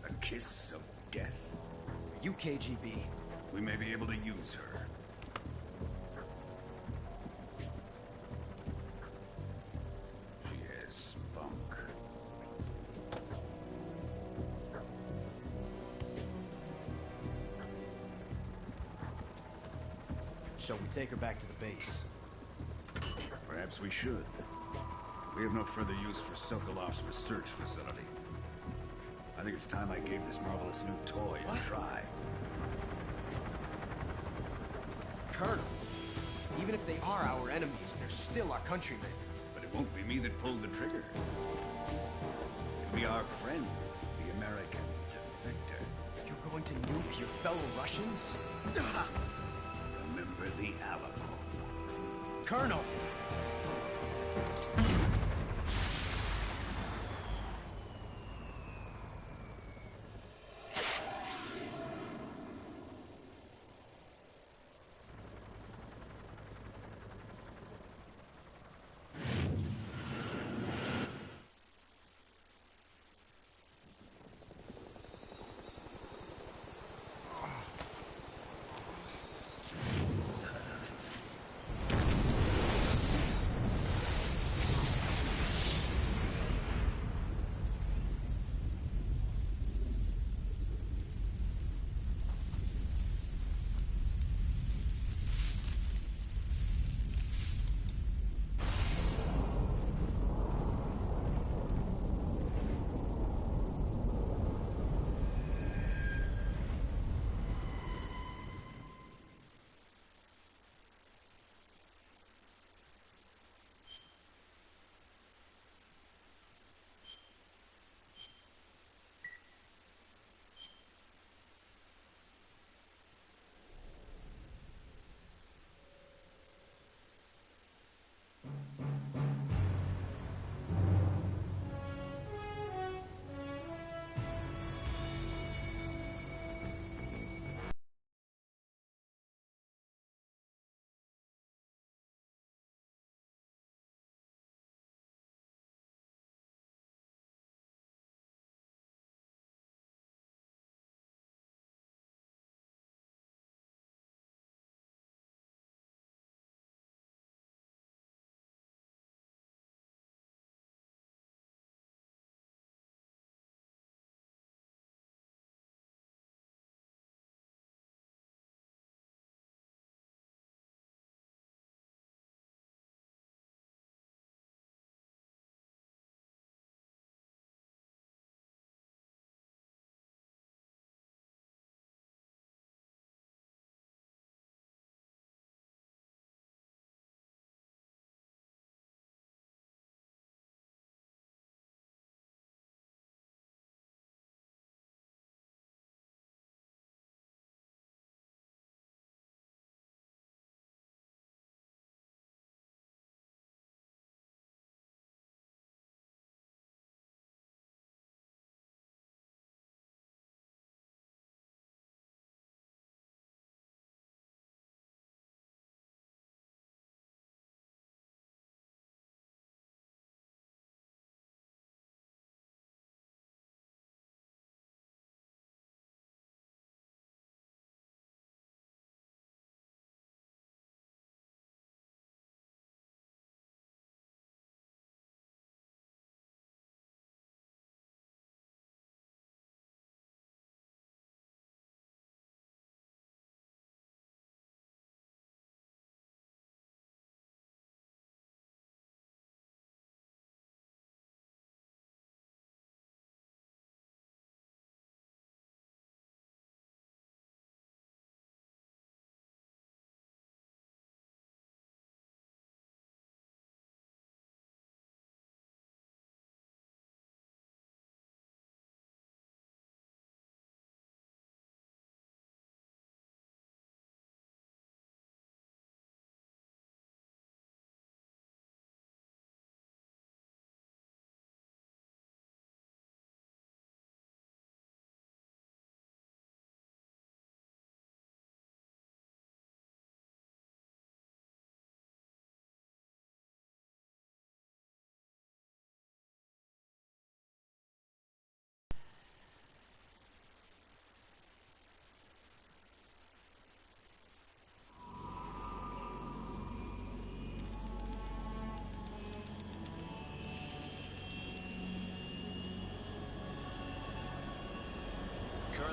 A kiss of death? Are you KGB? We may be able to use her. She has spunk. Shall we take her back to the base? Perhaps we should. We have no further use for Sokolov's research facility. I think it's time I gave this marvelous new toy a try. Colonel, even if they are our enemies, they're still our countrymen. But it won't be me that pulled the trigger. It'll be our friend, the American defector. You're going to nuke your fellow Russians? Remember the Alamo. Colonel!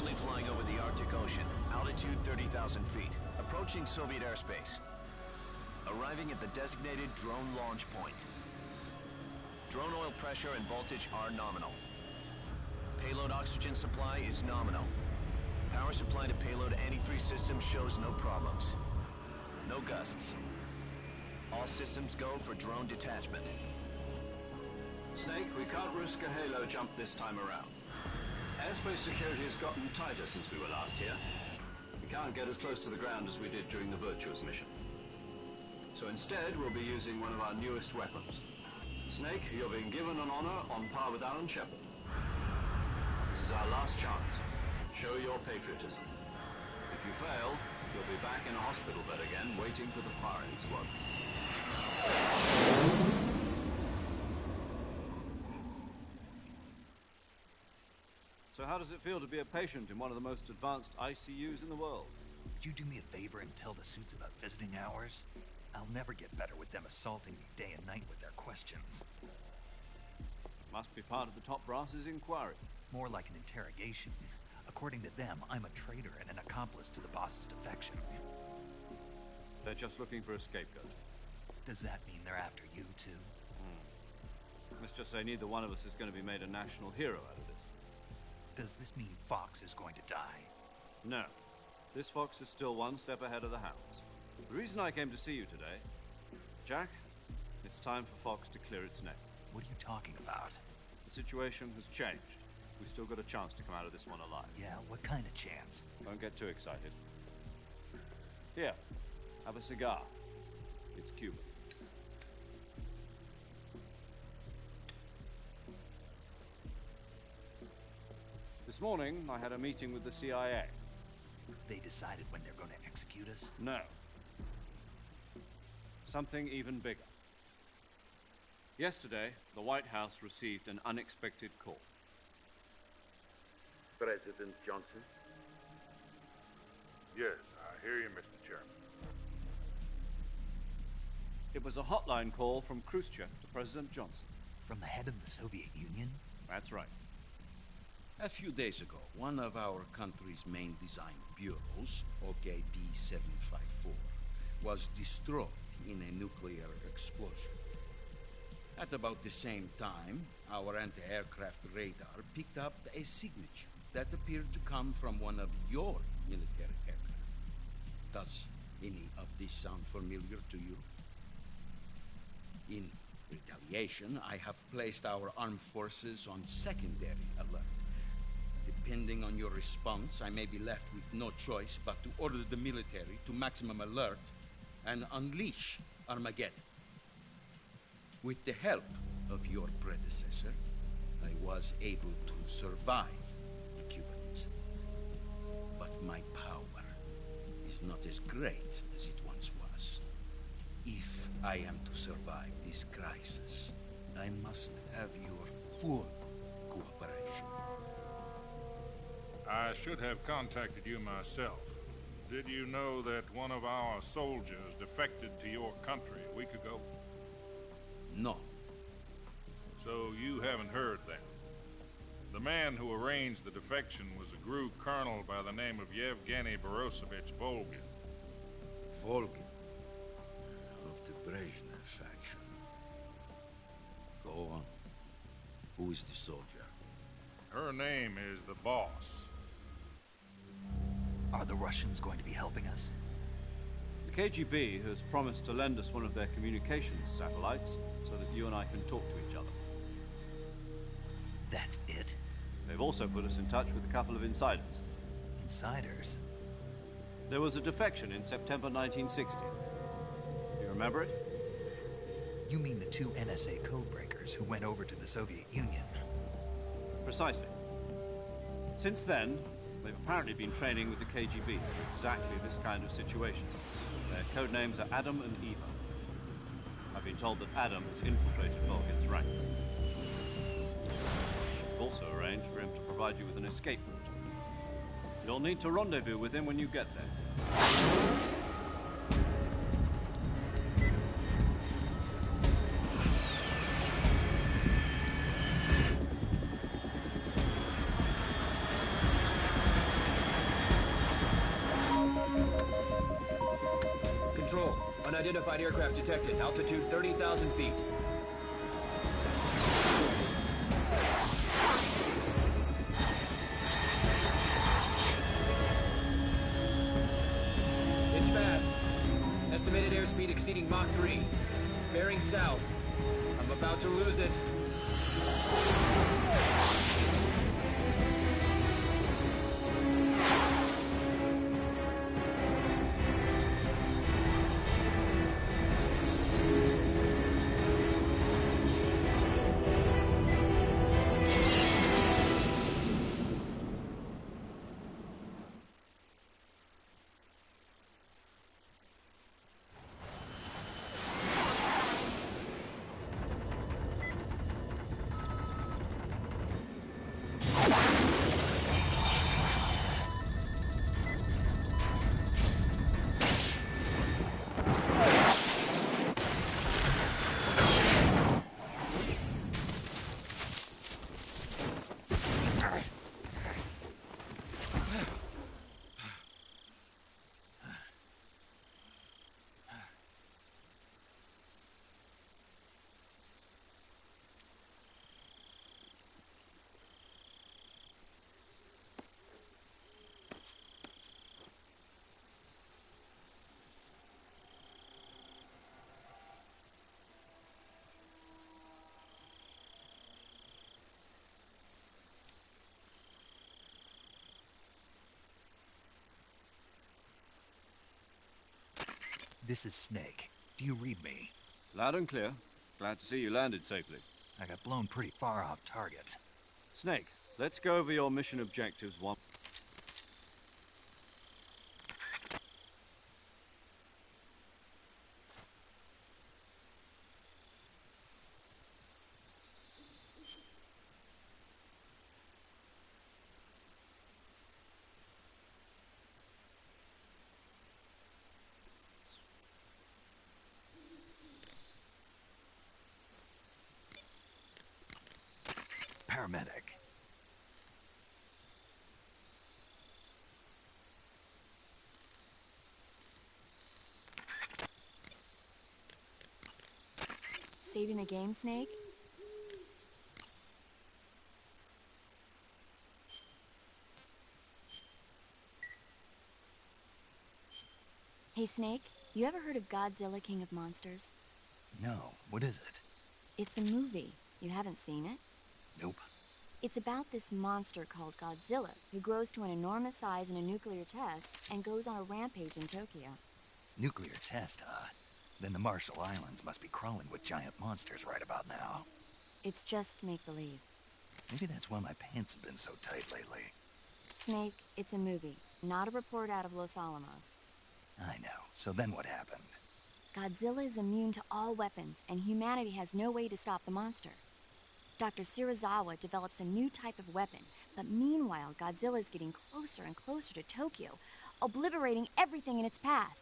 Currently flying over the Arctic Ocean, altitude 30,000 feet, approaching Soviet airspace. Arriving at the designated drone launch point. Drone oil pressure and voltage are nominal. Payload oxygen supply is nominal. Power supply to payload antifreeze system shows no problems. No gusts. All systems go for drone detachment. Snake, we can't risk a halo jump this time around. Airspace security has gotten tighter since we were last here. We can't get as close to the ground as we did during the Virtuous mission. So instead, we'll be using one of our newest weapons. Snake, you're being given an honor on par with Alan Shepard. This is our last chance. Show your patriotism. If you fail, you'll be back in a hospital bed again, waiting for the firing squad. So how does it feel to be a patient in one of the most advanced ICUs in the world? Would you do me a favor and tell the suits about visiting hours? I'll never get better with them assaulting me day and night with their questions. Must be part of the top brass's inquiry. More like an interrogation. According to them, I'm a traitor and an accomplice to the boss's defection. They're just looking for a scapegoat. Does that mean they're after you, too? Let's just say neither one of us is going to be made a national hero out of this. Does this mean Fox is going to die? No. This fox is still one step ahead of the hounds. The reason I came to see you today... Jack, it's time for Fox to clear its name. What are you talking about? The situation has changed. We've still got a chance to come out of this one alive. Yeah, what kind of chance? Don't get too excited. Here, have a cigar. It's Cuban. This morning, I had a meeting with the CIA. They decided when they're going to execute us? No. Something even bigger. Yesterday, the White House received an unexpected call. President Johnson? Yes, I hear you, Mr. Chairman. It was a hotline call from Khrushchev to President Johnson. From the head of the Soviet Union? That's right. A few days ago, one of our country's main design bureaus, OKB-754, was destroyed in a nuclear explosion. At about the same time, our anti-aircraft radar picked up a signature that appeared to come from one of your military aircraft. Does any of this sound familiar to you? In retaliation, I have placed our armed forces on secondary alert. Depending on your response, I may be left with no choice but to order the military to maximum alert and unleash Armageddon. With the help of your predecessor, I was able to survive the Cuban incident. But my power is not as great as it once was. If I am to survive this crisis, I must have your full cooperation. I should have contacted you myself. Did you know that one of our soldiers defected to your country a week ago? No. So you haven't heard that. The man who arranged the defection was a GRU colonel by the name of Yevgeny Borosovich Volgin. Volgin? Of the Brezhnev faction. Go on. Who is the soldier? Her name is the Boss. Are the Russians going to be helping us? The KGB has promised to lend us one of their communications satellites so that you and I can talk to each other. That's it? They've also put us in touch with a couple of insiders. Insiders? There was a defection in September 1960. You remember it? You mean the two NSA codebreakers who went over to the Soviet Union? Precisely. Since then, they've apparently been training with the KGB for exactly this kind of situation. Their code names are Adam and Eva. I've been told that Adam has infiltrated Volgin's ranks. We've also arranged for him to provide you with an escape route. You'll need to rendezvous with him when you get there. Unidentified aircraft detected. Altitude 30,000 feet. It's fast. Estimated airspeed exceeding Mach 3. Bearing south. I'm about to lose it. This is Snake. Do you read me? Loud and clear. Glad to see you landed safely. I got blown pretty far off target. Snake, let's go over your mission objectives one. Paramedic. Saving the game, Snake? Hey, Snake, you ever heard of Godzilla, King of Monsters? No, what is it? It's a movie. You haven't seen it? Nope. It's about this monster called Godzilla, who grows to an enormous size in a nuclear test and goes on a rampage in Tokyo. Nuclear test, huh? Then the Marshall Islands must be crawling with giant monsters right about now. It's just make-believe. Maybe that's why my pants have been so tight lately. Snake, it's a movie, not a report out of Los Alamos. I know. So then what happened? Godzilla is immune to all weapons, and humanity has no way to stop the monster. Dr. Shirazawa develops a new type of weapon, but meanwhile, Godzilla is getting closer and closer to Tokyo, obliterating everything in its path.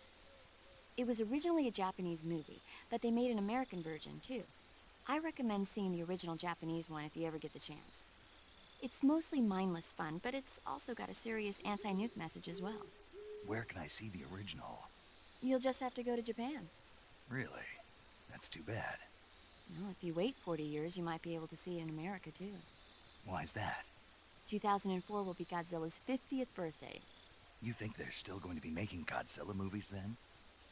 It was originally a Japanese movie, but they made an American version, too. I recommend seeing the original Japanese one if you ever get the chance. It's mostly mindless fun, but it's also got a serious anti-nuke message as well. Where can I see the original? You'll just have to go to Japan. Really? That's too bad. Well, if you wait 40 years, you might be able to see it in America, too. Why's that? 2004 will be Godzilla's 50th birthday. You think they're still going to be making Godzilla movies then?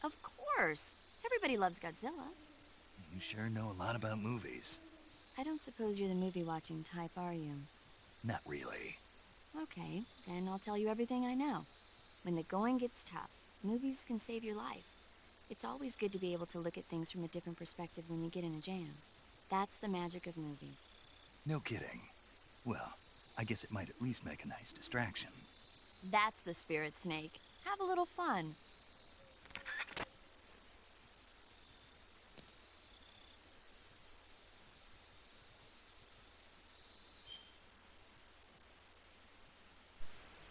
Of course! Everybody loves Godzilla. You sure know a lot about movies. I don't suppose you're the movie-watching type, are you? Not really. Okay, then I'll tell you everything I know. When the going gets tough, movies can save your life. It's always good to be able to look at things from a different perspective when you get in a jam. That's the magic of movies. No kidding. Well, I guess it might at least make a nice distraction. That's the spirit, Snake. Have a little fun.